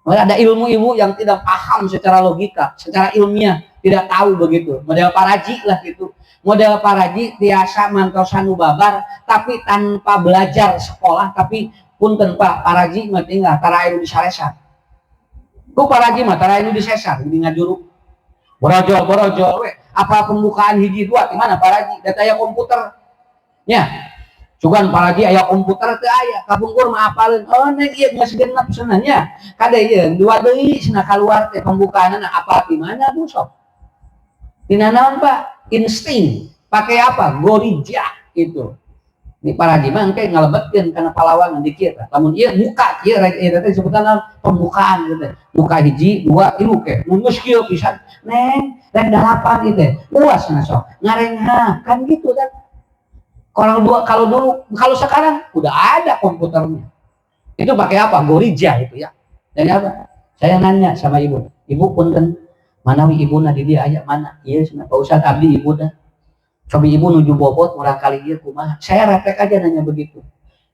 Ada ilmu-ilmu yang tidak paham secara logika, secara ilmiah, tidak tahu begitu. Model paraji lah gitu. Model paraji tiasa mantosan babar tapi tanpa belajar sekolah tapi punten Pak paraji mah tinggal tara anu disaresan. Ku paraji mah tara anu disesar di ngajuruk. Borojol we. Apa pembukaan hiji dua di mana paraji? Data aya komputer. Nya. Cuman paraji aya komputer teu aya. Kapungkur mah apaleun. Oh neng ieu geus genep cenah nya. Kade ieu dua deui cenah kaluar teh pembukaanna apa di mana tuh sok. Dina naon Pak? Insting. Pakai apa? Gorija itu. Di paraji mah engke ngalebetkeun kana palawangan dikit. Lamun ieu muka ieu eta teh sebutan pembukaan gitu. Muka hiji, dua, tilu ke. Mun geus kieu pisan. Neng, rek 8 gitu. Luas na sok. Ngarengha kan gitu kan. Kalau sekarang udah ada komputernya. Itu pakai apa? Gorija itu ya. Dan apa? Saya nanya sama ibu. Ibu punten Manawi ibuna di dia aya mana? Iya cenah Pak Ustad abdi ibuna. Coba ibu nuju bobot murah kali ieu kumaha? Saya refleks aja nanya begitu.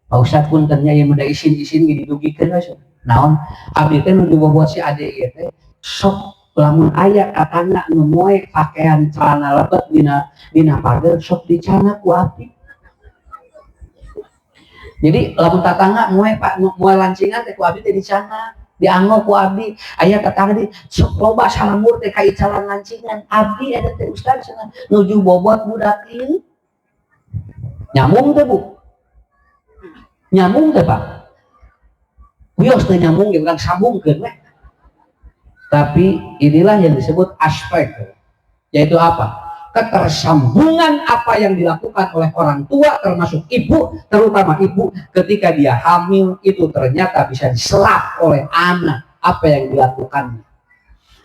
Pak Ustad pun ternyata yang meda isin-isin didugikeun we. Naon? Abdi teh nuju bobot si ade ieu teh sok lamun aya katana nu moe pakaian celana lebet dina pager sok dicana ku abdi. Jadi lamun tatangga moe lancingan teh ku abdi teh dicana. Dianggo ku abdi aya tetangga di sok loba salamur teh ka icalan lancingan abdi ada teh Ustaz cenah nuju bobot budak ieu nyambung teh Bu nyambung teh Pak wios teh nyambung ge urang sambungkeun we tapi inilah yang disebut aspek yaitu apa ketersambungan apa yang dilakukan oleh orang tua termasuk ibu terutama ibu ketika dia hamil itu ternyata bisa diserap oleh anak apa yang dilakukannya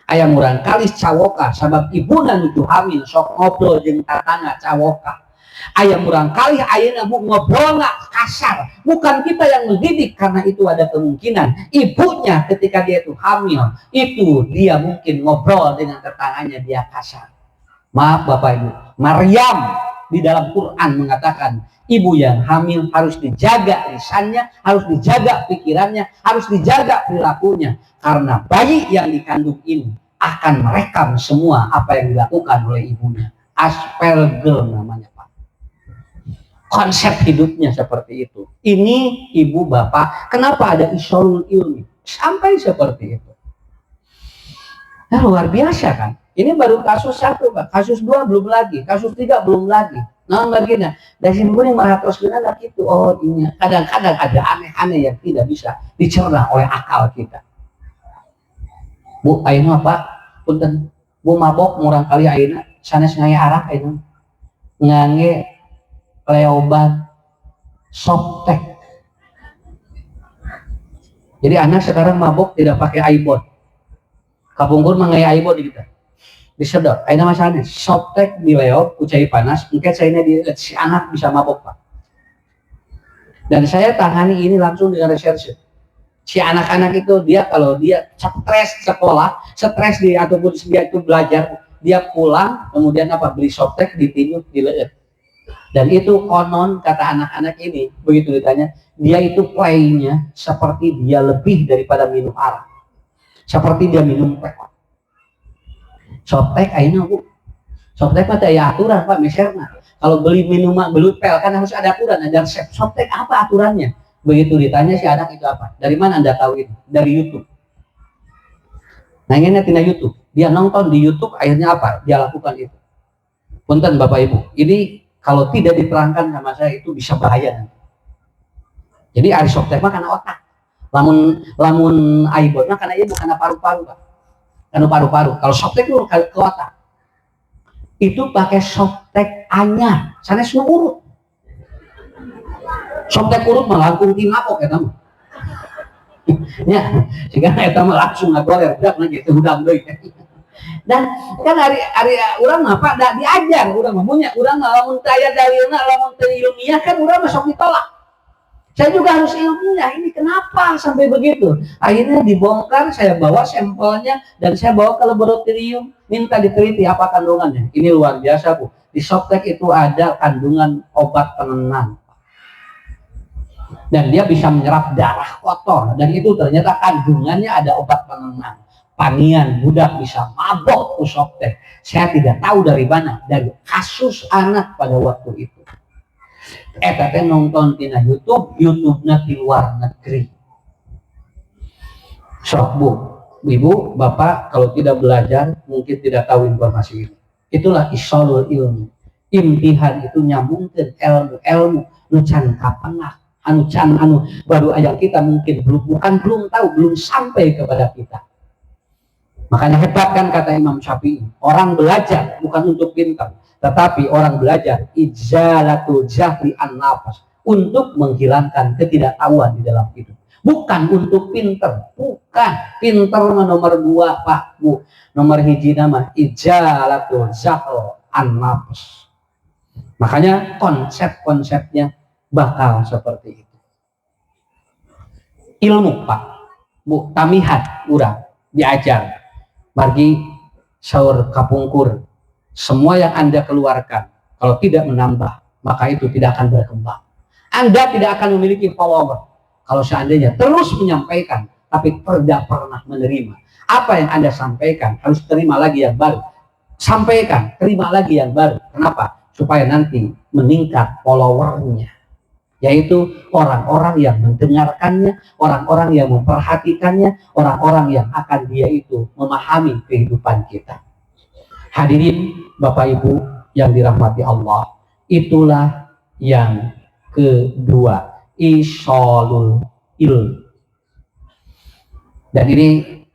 aya murang kali cawoka sabab ibu nuju hamil sok ngobrol jeung tatangga cawoka aya murang kali ayeuna bu ngobrolna kasar bukan kita yang mendidik karena itu ada kemungkinan ibunya ketika dia itu hamil itu dia mungkin ngobrol dengan tetangganya dia kasar. Maaf Bapak Ibu, Maryam di dalam Quran mengatakan ibu yang hamil harus dijaga lisannya, harus dijaga pikirannya, harus dijaga perilakunya karena bayi yang dikandung ini akan merekam semua apa yang dilakukan oleh ibunya. Asperger namanya Pak. Konsep hidupnya seperti itu. Ini ibu bapak, kenapa ada isolul ilmi? Sampai seperti itu. Nah, luar biasa kan? Ini baru kasus 1 Pak, kasus 2 belum lagi, kasus 3 belum lagi. Nah bagiannya dari sini gue malah terus ada gitu. Oh ini kadang-kadang ada aneh-aneh yang tidak bisa dicerna oleh akal kita. Bu, ayeuna Pak, punten. Bu mabok murang kali ayeuna sanes ngaya arah ayeuna. Ngangge leoban softtek. Jadi anak sekarang mabok tidak pakai iPod. Kapungkur mangaya iPod di kita. Disedot, ayeuna mah sanes softtek di leop ku cai panas, engke caina di si anak bisa mabok Pak. Dan saya tangani ini langsung dengan research. Si anak-anak itu dia kalau dia stres sekolah, stres di ataupun dia itu belajar, dia pulang kemudian apa beli softtek ditiup di leut. Dan itu konon kata anak-anak ini begitu ditanya, dia itu playnya seperti dia lebih daripada minum arak. Seperti dia minum teh. Softtek ayeuna Bu. Softtek mah teh aya aturan Pak misalnya. Kalau beli minuman, beli pel kan harus ada aturan, ada resep. Softtek apa aturannya? Begitu ditanya si anak itu apa? Dari mana Anda tahu itu? Dari YouTube. Nanya tina YouTube. Dia nonton di YouTube akhirnya apa? Dia lakukan itu. Punten Bapak Ibu. Ini kalau tidak diterangkan sama saya itu bisa bahaya. Jadi ari softtek mah karena otak. Lamun iPod mah karena ieu bukan paru-paru Pak. Karena paru-paru. Kalau softtek itu ke otak. Itu pakai softtek anyar. Sanes nu urut. Softtek urut mah langkung ti mabok eta mah. Ya, sehingga eta mah langsung ngagoler dak gitu udang deui. Dan kan hari urang mah Pak da diajar urang mah munya urang mah lamun teu aya dalilna lamun teu ilmiah kan urang mah sok ditolak. Saya juga harus ilmiah, ini kenapa sampai begitu? Akhirnya dibongkar, saya bawa sampelnya dan saya bawa ke laboratorium, minta diteliti apa kandungannya. Ini luar biasa Bu. Di softtek itu ada kandungan obat penenang. Dan dia bisa menyerap darah kotor. Dan itu ternyata kandungannya ada obat penenang. Panian, budak bisa mabok ke softtek. Saya tidak tahu dari mana. Dari kasus anak pada waktu itu. Eta teh nonton tina YouTube-na di luar negeri. Sok Bu, Ibu, Bapak kalau tidak belajar mungkin tidak tahu informasi ini. Itulah isolul ilmu. Imtihan itu nyambungkeun ilmu nu can kapengah, anu can anu baru aya kita mungkin belum tahu, belum sampai kepada kita. Makanya hebat kan kata Imam Syafi'i, orang belajar bukan untuk pintar. Tetapi orang belajar izalatul jahli an nafas untuk menghilangkan ketidaktahuan di dalam hidup. Bukan untuk pinter, bukan pinter nomor 2 Pak Bu. Nomor hiji nama izalatul jahli an nafas. Makanya konsep-konsepnya bakal seperti itu. Ilmu Pak Bu, tamihat urang diajar. Margi sahur kapungkur, semua yang Anda keluarkan kalau tidak menambah, maka itu tidak akan berkembang. Anda tidak akan memiliki follower kalau seandainya terus menyampaikan tapi tidak pernah menerima. Apa yang Anda sampaikan harus terima lagi yang baru. Sampaikan, terima lagi yang baru. Kenapa? Supaya nanti meningkat followernya, yaitu orang-orang yang mendengarkannya, orang-orang yang memperhatikannya, orang-orang yang akan dia itu memahami kehidupan kita. Hadirin Bapak Ibu yang dirahmati Allah, itulah yang kedua, isolul ilm. Dan ini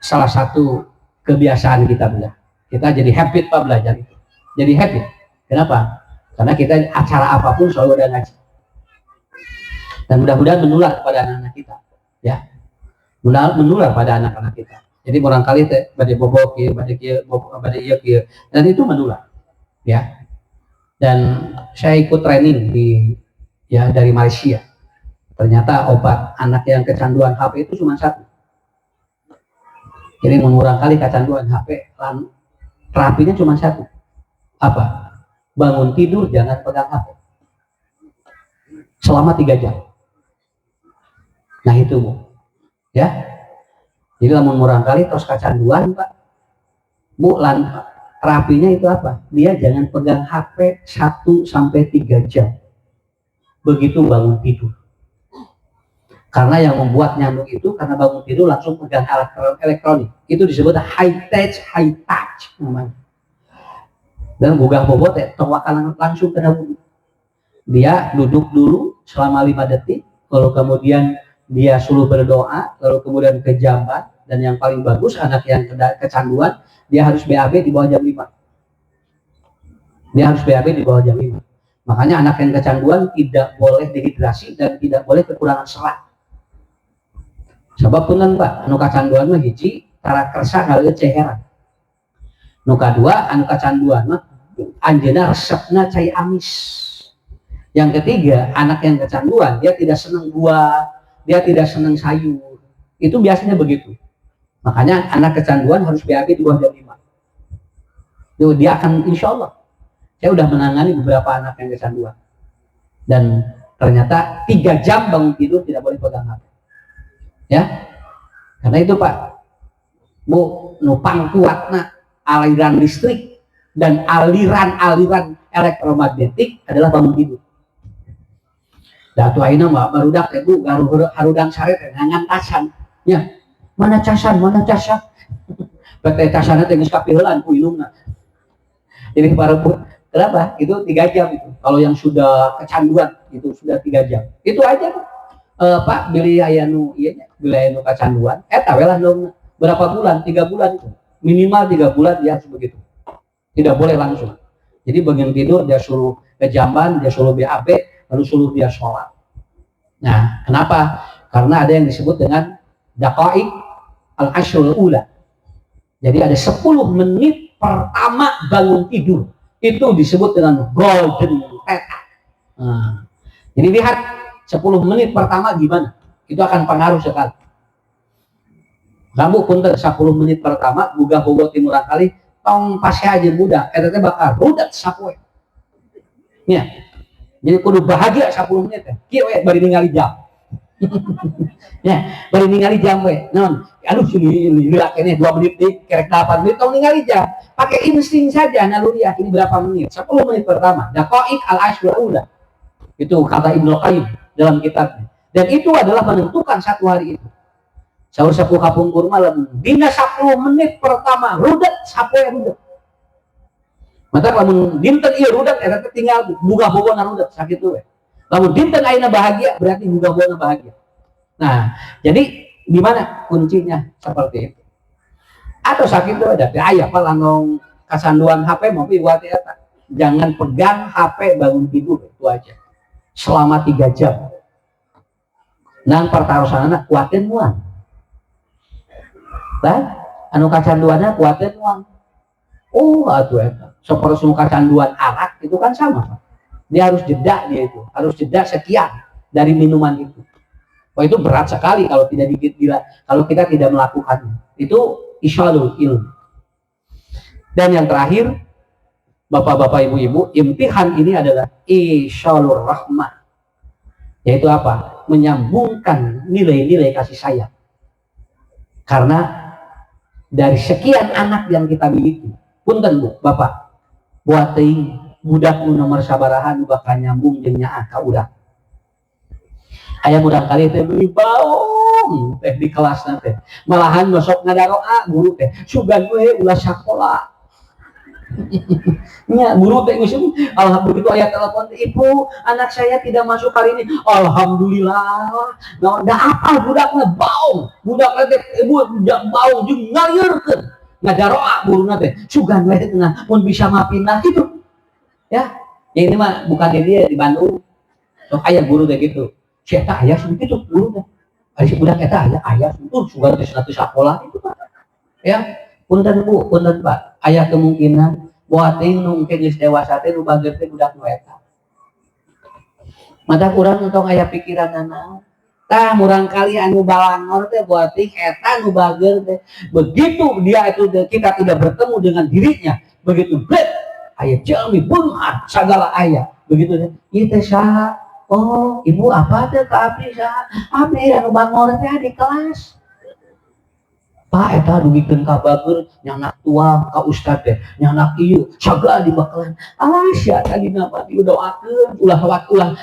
salah satu kebiasaan kita belajar. Kita jadi habit Pak belajar itu. Jadi habit. Kenapa? Karena kita acara apapun selalu ada ngaji. Dan mudah-mudahan menular pada anak-anak kita. Ya. Menular pada anak-anak kita. Jadi barangkali badai bobok ya, badai iya. Dan itu menular. Ya. Dan saya ikut training dari Malaysia. Ternyata obat anak yang kecanduan HP itu cuma satu. Jadi mengurangkali kecanduan HP, terapinya cuma satu. Apa? Bangun tidur jangan pegang HP selama 3 jam. Nah itu Bu. Ya. Jadi mengurangkali terus kecanduan Pak. Bu, terapinya itu apa? Dia jangan pegang HP 1 sampai 3 jam. Begitu bangun tidur. Karena yang membuat nyambung itu karena bangun tidur langsung pegang elektronik. Itu disebut high touch namanya. Dan gugah bobot terwakan langsung kena wudhu. Dia duduk dulu selama 5 detik, lalu kemudian dia suruh berdoa, lalu kemudian ke jamban, dan yang paling bagus anak yang kecanduan, dia harus BAB di bawah jam 5. Dia harus BAB di bawah jam 5. Makanya anak yang kecanduan tidak boleh dehidrasi dan tidak boleh kekurangan serat. Sebab punten Pak, anu kecanduan mah hiji tara kersa kali ceheran. Nu kadua anu kecanduan mah anjeunna resepna cai amis. Yang ketiga, anak yang kecanduan dia tidak senang buah, dia tidak senang sayur. Itu biasanya begitu. Makanya anak kecanduan harus BAB di bawah jam 5. Tuh, dia akan insya Allah. Saya udah menangani beberapa anak yang kecanduan. Dan ternyata 3 jam bangun tidur tidak boleh pegang HP. Ya, karena itu Pak, Bu, nupang kuatna aliran listrik dan aliran elektromagnetik adalah bangun tidur. Datu aina mah barudak Bu, harudang saret ngangan tasan. Ya, mana casan? PT casanna teh geus kapiheulan ku ilungna. Jadi para Bu, kenapa? Itu 3 jam itu. Kalau yang sudah kecanduan itu sudah 3 jam. Itu aja Pak. Pak beli ayanu kecanduan eta we lah berapa bulan, 3 bulan itu minimal 3 bulan dia harus begitu, tidak boleh langsung. Jadi bagian tidur dia suruh ke jamban, dia suruh BAB, lalu suruh dia sholat. Nah kenapa? Karena ada yang disebut dengan daqaiq al-ashrul ula. Jadi ada 10 menit pertama bangun tidur itu disebut dengan golden theta. Nah, jadi lihat 10 menit pertama gimana? Itu akan pengaruh sekali. Kamu pun 10 menit pertama buka bobot timuran kali tong pasti aja muda. Eta bakal rudat sapoe. Ya. Jadi kudu bahagia 10 menit teh. Kieu we bari ningali jam. Ya, bari ningali jam we. Naon? Aduh sini lila kene 2 menit nih, kerek 8 menit tong ningali jam. Pakai insting saja naluriah ini berapa menit? 10 menit pertama. Daqaiq al-ashrul ula. Itu kata Ibnu Qayyim dalam kitabnya. Dan itu adalah menentukan satu hari itu. Sahur sapu kapungkur malam dina 10 menit pertama rudat sapoe rudat. Mata lamun dinten ieu rudat eta tinggal buka bobona rudat sakit we. Lamun dinten ayeuna bahagia berarti buka bobona bahagia. Nah, jadi di mana kuncinya seperti itu? Atau sakit itu ada aya apa langong kasanduan HP mau piwat eta. Jangan pegang HP bangun tidur itu aja. Selama 3 jam. Nang pertarusanana kuatin muang. Lah, anu kacanduanna kuatin muang. Oh, atuh eta. Saperlu kacanduan arak itu kan sama. Dia harus jeda dia itu, harus jeda sekian dari minuman itu. Wah, itu berat sekali kalau kalau kita tidak melakukannya. Itu isyalul ilm. Dan yang terakhir, bapak-bapak, ibu-ibu, imtihan ini adalah isyalur rahmah, yaitu apa? Menyambungkan nilai-nilai kasih sayang. Karena dari sekian anak yang kita miliki, punten Bu, Bapak, buat teuing budak nu nomor sabaraha nu bakal nyambung jeung nyaah ka urang. Aya murang kali teh beli baung teh di kelasna teh. Malahan masuk ngadaroa guru teh, sugan we ulah sakola. Nya guru teh geus alhamdulillah aya telepon, "Ibu, anak saya tidak masuk hari ini." Alhamdulillah. Nah, da apal budakna baung. Budakna teh ibu baung jeung ngalieureun. Ngadaroa guruna teh, sugan we teh mun bisa mah pindah gitu. Ya. Ya ini mah bukan di dia di Bandung. Sok aya guru teh gitu. Si eta aya gitu guru teh. Ari si budak eta aya sugan teh satu sakola itu Pak. Ya. Punten Bu, punten Pak. Aya kemungkinan buat ting nu engke geus dewasa teh nu bageut teh budak nu eta. Mata urang tong aya pikiran naon. Tah murang kali anu balangor teh buat ting eta nu bageut teh. Begitu dia itu kita tidak bertemu dengan dirinya, begitu blek aya jalmi beungat sagala aya. Begitu teh. Ieu teh saha? Oh, ibu apa teh ka abdi saha? Abdi anu bangor teh di kelas. Pak eta dugikeun ka bager nyanak tua ka ustad teh nyanak ieu sagala dibakalan alah sia tadi nama didoakeun ulah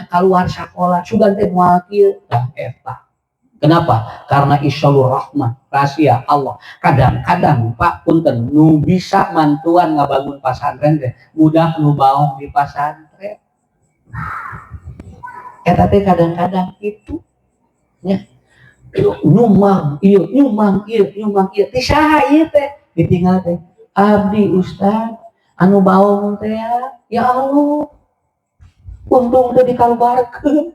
kaluar sakola sugan teh moal kieu tah eta. Kenapa? Karena isyalur rahmah rahasia Allah. Kadang-kadang Pak punten nu bisa mantuan ngabangun pasantren teh budak nu baong di pasantren. Eta teh kadang-kadang itu nya nyumang ieu teh saha ieu teh ditinggal teh abdi ustad anu baong teh ya Allah untung teh dikalubarkeun.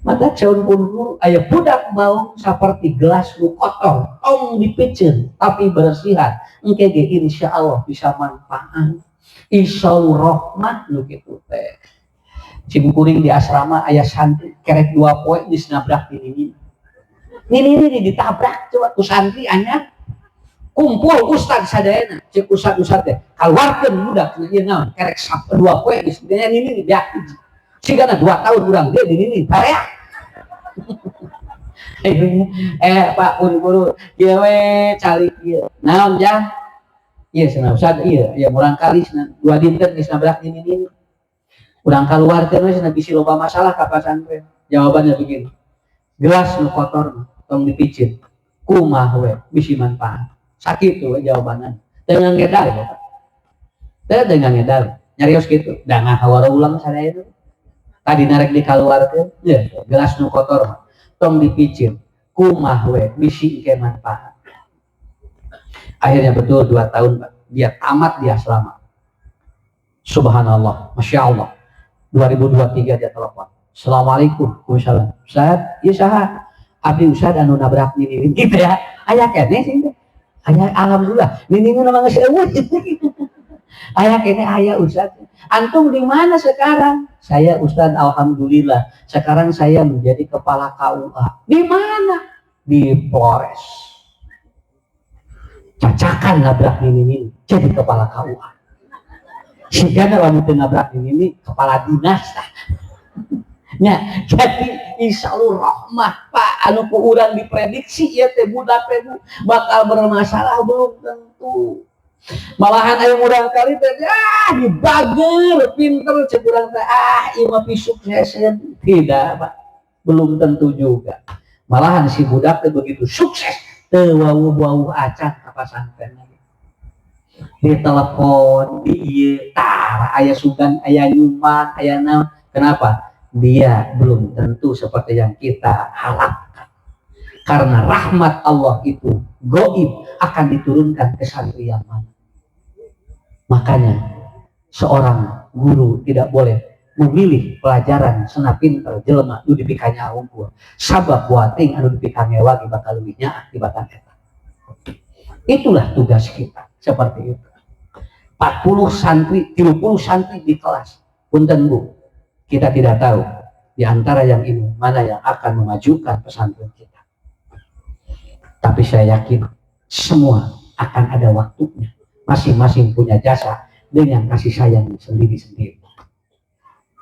Mata caun pun guru aya budak baong saperti gelas nu kotor tong dipeceun tapi bersihan engke ge insyaallah bisa manfaat isyalur rahmah nu kitu teh. Cimkuring di asrama ayah santri kerek 2 poe geus nabrak ini ditabrak coba ku santri anya kumpul ustad sadayana cek ustad teh kaluarkeun budak ieu naon kerek 2 poe geus ini diak sigana 2 tahun urang dia di ini tarea. Pak guru ieu we calik ieu naon ja ieu cenah ustad ieu murang kali cenah 2 dinten geus nabrak ini urang keluar teh cenah bisi loba masalah ka pasantren. Jawabannya begini. Gelas nu kotor tong dipicin. Kumaha we bisi manfaat. Sakitu we jawabanna. Teu ngedal ya, Pak. Teu ngedal. Nyarios kitu. Da ngahawara ulang sadaya. Tadi narek dikaluarkeun, ya, gelas nu kotor tong dipicin. Kumaha we bisi engke manfaat. Akhirnya betul 2 tahun, Pak. Dia tamat di asrama. Subhanallah, Masya Allah. 2023 dia telepon. Assalamualaikum. Waalaikumsalam. Ustaz, ieu saha? Abdi ustad anu nabrak nini gitu ya. Aya kene sih. Aya alhamdulillah. Nini mah geus eueuh. Aya kene aya ustad. Antum di mana sekarang? Saya ustad alhamdulillah. Sekarang saya menjadi kepala KUA. Di mana? Di Polres. Cacakan nabrak nini jadi kepala KUA. Sehingga lamun teu nabrak ini kepala dinas tah. Nya, jadi insyaallah rahmah Pak anu ku urang diprediksi ieu teh budak teh bakal bermasalah belum tentu. Malahan aya urang kali teh dibager pinter ceuk urang teh ieu mah sukseseun tidak Pak. Belum tentu juga. Malahan si budak teh begitu sukses teu wawuh-wawuh acan ka pasantren. Di telepon di ieu tah aya sugan aya nyumbang aya naon. Kenapa? Dia belum tentu seperti yang kita harapkan. Karena rahmat Allah itu gaib akan diturunkan ke santri yang mana. Makanya seorang guru tidak boleh memilih pelajaran sana pinter jelema nu dipikanya unggul. Sabab buating anu dipikanya wagi bakal leuwih nyaah tibatan eta. Itulah tugas kita. Seperti itu 40 santri 30 santri di kelas punten Bu kita tidak tahu di antara yang ini mana yang akan memajukan pesantren kita, tapi saya yakin semua akan ada waktunya masing-masing punya jasa dengan kasih sayang sendiri-sendiri.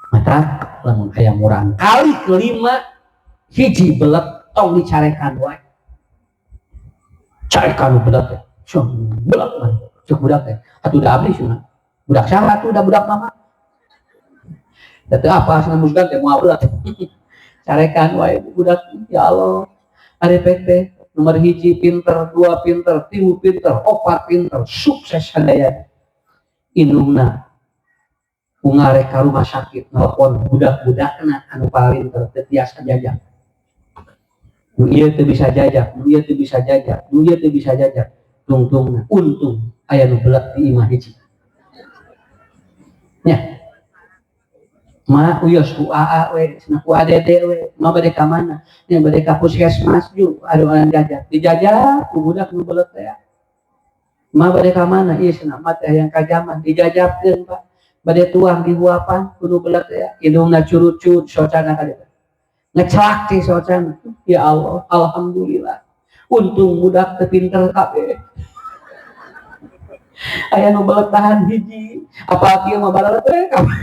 Maka lamun aya murang kali kelima hiji belet tong dicarekan wae. Carekan belet teh. Belet mah cek budak teh. Atuh da abdi cenah. Budak saha atuh da budak mama. Da teu apa cenah musgan teh moal belet. Carekan wae budak ya Allah. Ari pek teh nomor hiji pinter, 2 pinter, 3 pinter, 4 pinter, sukses sadaya. Indungna ungarek ka rumah sakit nelpon budak-budakna anu palinter teu tiasa jajak. Nu ieu teu bisa jajak, nu ieu teu bisa jajak, nu ieu teu bisa jajak. Tungtungna untung aya nu belet di imah hiji. Nya. Ma uyos ku AA we, cenah ku ADD we, ma bade ka mana? Nya bade ka puskesmas ju, adu anu jajak. Dijajak ku budak nu belet teh. Ma bade ka mana? Ieu cenah mah teh hayang ka jaman dijajabkeun, Pak. Bade tuang di huapan kudu belet ya. Hidungna curut-curut socana kada. Ngecelak ti socana. Ya Allah, alhamdulillah. Untung budak teu pinter kabeh. Aya nu belet tahan hiji, apa kieu mah baralet teh kabeh.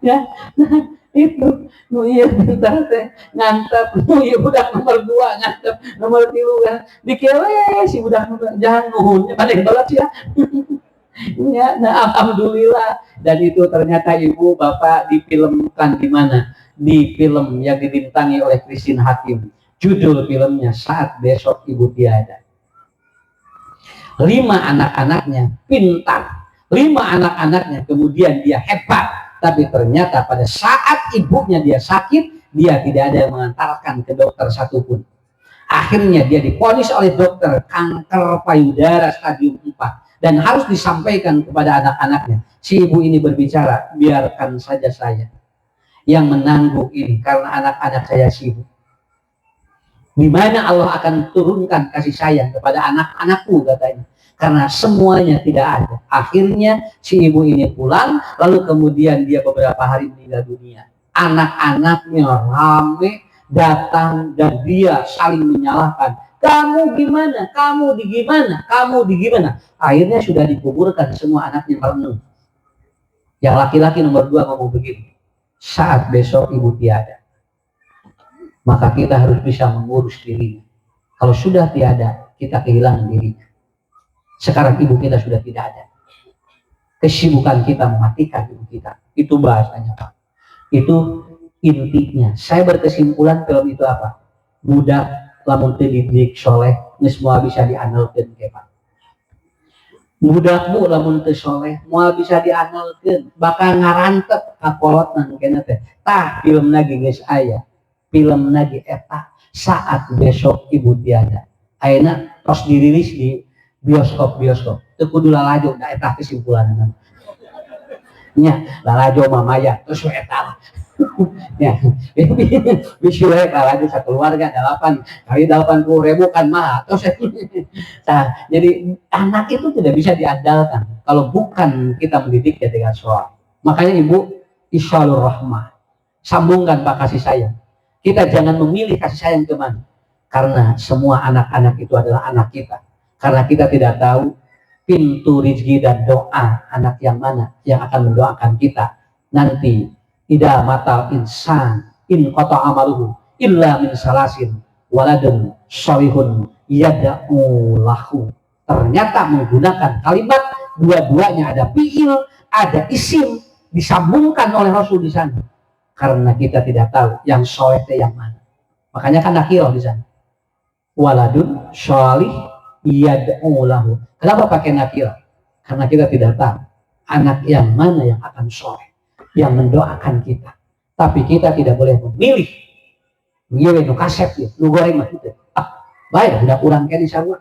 Ya, nah itu nu ieu pinter teh ngantep, nu ieu budak nomor 2 ngantep, nomor 3 kan dikewe si budak jangan nuhun bade belet ya. Ya, nah alhamdulillah. Dan itu ternyata ibu bapak difilmkan di mana? Di film yang dibintangi oleh Christine Hakim. Judul filmnya Saat Besok Ibu Tiada. 5 anak-anaknya pintar, 5 anak-anaknya kemudian dia hebat, tapi ternyata pada saat ibunya dia sakit, dia tidak ada yang mengantarkan ke dokter satupun. Akhirnya dia divonis oleh dokter kanker payudara stadium 4. Dan harus disampaikan kepada anak-anaknya. Si ibu ini berbicara, biarkan saja saya yang menanggung ini karena anak-anak saya sibuk. Di mana Allah akan turunkan kasih sayang kepada anak-anakku katanya. Karena semuanya tidak ada. Akhirnya si ibu ini pulang, lalu kemudian dia beberapa hari meninggal dunia. Anak-anaknya rame datang dan dia saling menyalahkan. Kamu gimana? Kamu di gimana? Kamu di gimana? Akhirnya sudah dikuburkan semua anaknya merenung. Yang laki-laki nomor 2 ngomong begini. Saat besok ibu tiada, maka kita harus bisa mengurus dirinya. Kalau sudah tiada, kita kehilangan dirinya. Sekarang ibu kita sudah tidak ada. Kesibukan kita mematikan ibu kita. Itu bahasanya Pak. Itu intinya. Saya berkesimpulan film itu apa? Budak lamun teu dididik soleh, geus moal bisa diandalkeun ke Pak. Budakmu lamun teu soleh, moal bisa diandalkeun, bakal ngarantep ka kolotna nu keneh teh. Tah filmna ge geus aya. Filmna ge eta Saat Besok Ibu Tiada. Ayeuna tos dirilis di bioskop-bioskop. Teu kudu lalajo, da eta kesimpulanna. Nya, lalajo mah maya, terus eta. Ya, bisa kalau satu keluarga 8 kali 80.000 kan mahal. Nah, jadi anak itu tidak bisa diandalkan kalau bukan kita mendidik dia dengan sholat. Makanya ibu isyalur rahmah, sambungkan Pak kasih sayang. Kita jangan memilih kasih sayang kemana, karena semua anak-anak itu adalah anak kita. Karena kita tidak tahu pintu rezeki dan doa anak yang mana yang akan mendoakan kita nanti. Ida matal insan in qata amaluhu illa min salasin waladun sholihun yad'u lahu. Ternyata menggunakan kalimat dua-duanya ada fiil, ada isim disambungkan oleh Rasul di sana. Karena kita tidak tahu yang sholih yang mana. Makanya kan nakirah di sana. Waladun sholih yad'u lahu. Kenapa pakai nakirah? Karena kita tidak tahu anak yang mana yang akan sholih, yang mendoakan kita. Tapi kita tidak boleh memilih. Milih nu kasep ya, nu goreng mah itu. Baik, udah kurang kene sarua.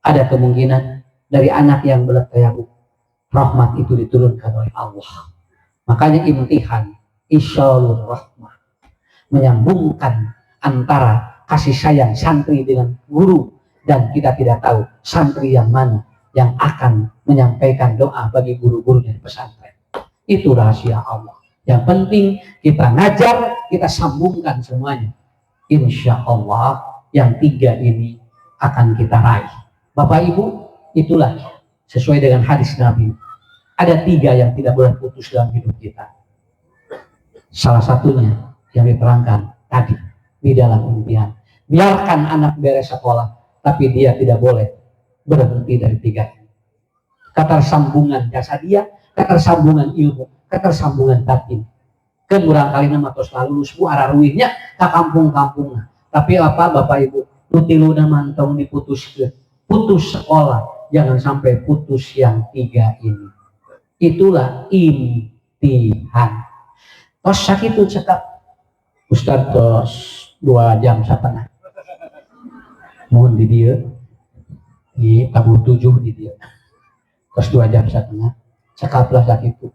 Ada kemungkinan dari anak yang belat kayak rahmat itu diturunkan oleh Allah. Makanya imtihan isyalur rahmah, menyambungkan antara kasih sayang santri dengan guru, dan kita tidak tahu santri yang mana yang akan menyampaikan doa bagi guru-guru dari pesantren. Itu rahasia Allah. Yang penting kita ngajar, kita sambungkan semuanya. Insya Allah yang 3 ini akan kita raih. Bapak Ibu, Itulah sesuai dengan hadis Nabi. Ada 3 yang tidak boleh putus dalam hidup kita. Salah satunya yang diterangkan tadi di dalam impian. Biarkan anak beres sekolah, tapi dia tidak boleh berhenti dari 3 ini. Ketersambungan jasadiah, ketersambungan ilmu, ketersambungan batin. Kemurang kali nama tos lalu semua arah ruinnya ke kampung-kampung. Tapi apa Bapak Ibu, nutiluna mantong diputuskan, putus sekolah, jangan sampai putus yang 3 ini. Itulah imtihan. Tos sakitu cekap Ustaz tos 2 jam setengah. Mohon di dia di tabu 7 di dia. Tos 2 jam setengah. Cekaplah sakitu.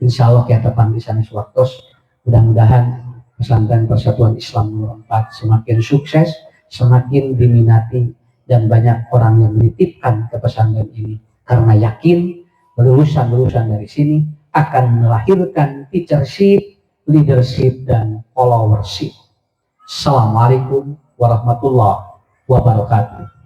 Insya Allah kita panggil sana sewaktu. Mudah-mudahan pesantren Persatuan Islam Nomor 4 semakin sukses, semakin diminati, dan banyak orang yang menitipkan ke pesantren ini karena yakin lulusan-lulusan dari sini akan melahirkan teachership, leadership, dan followership. Assalamualaikum warahmatullahi wabarakatuh.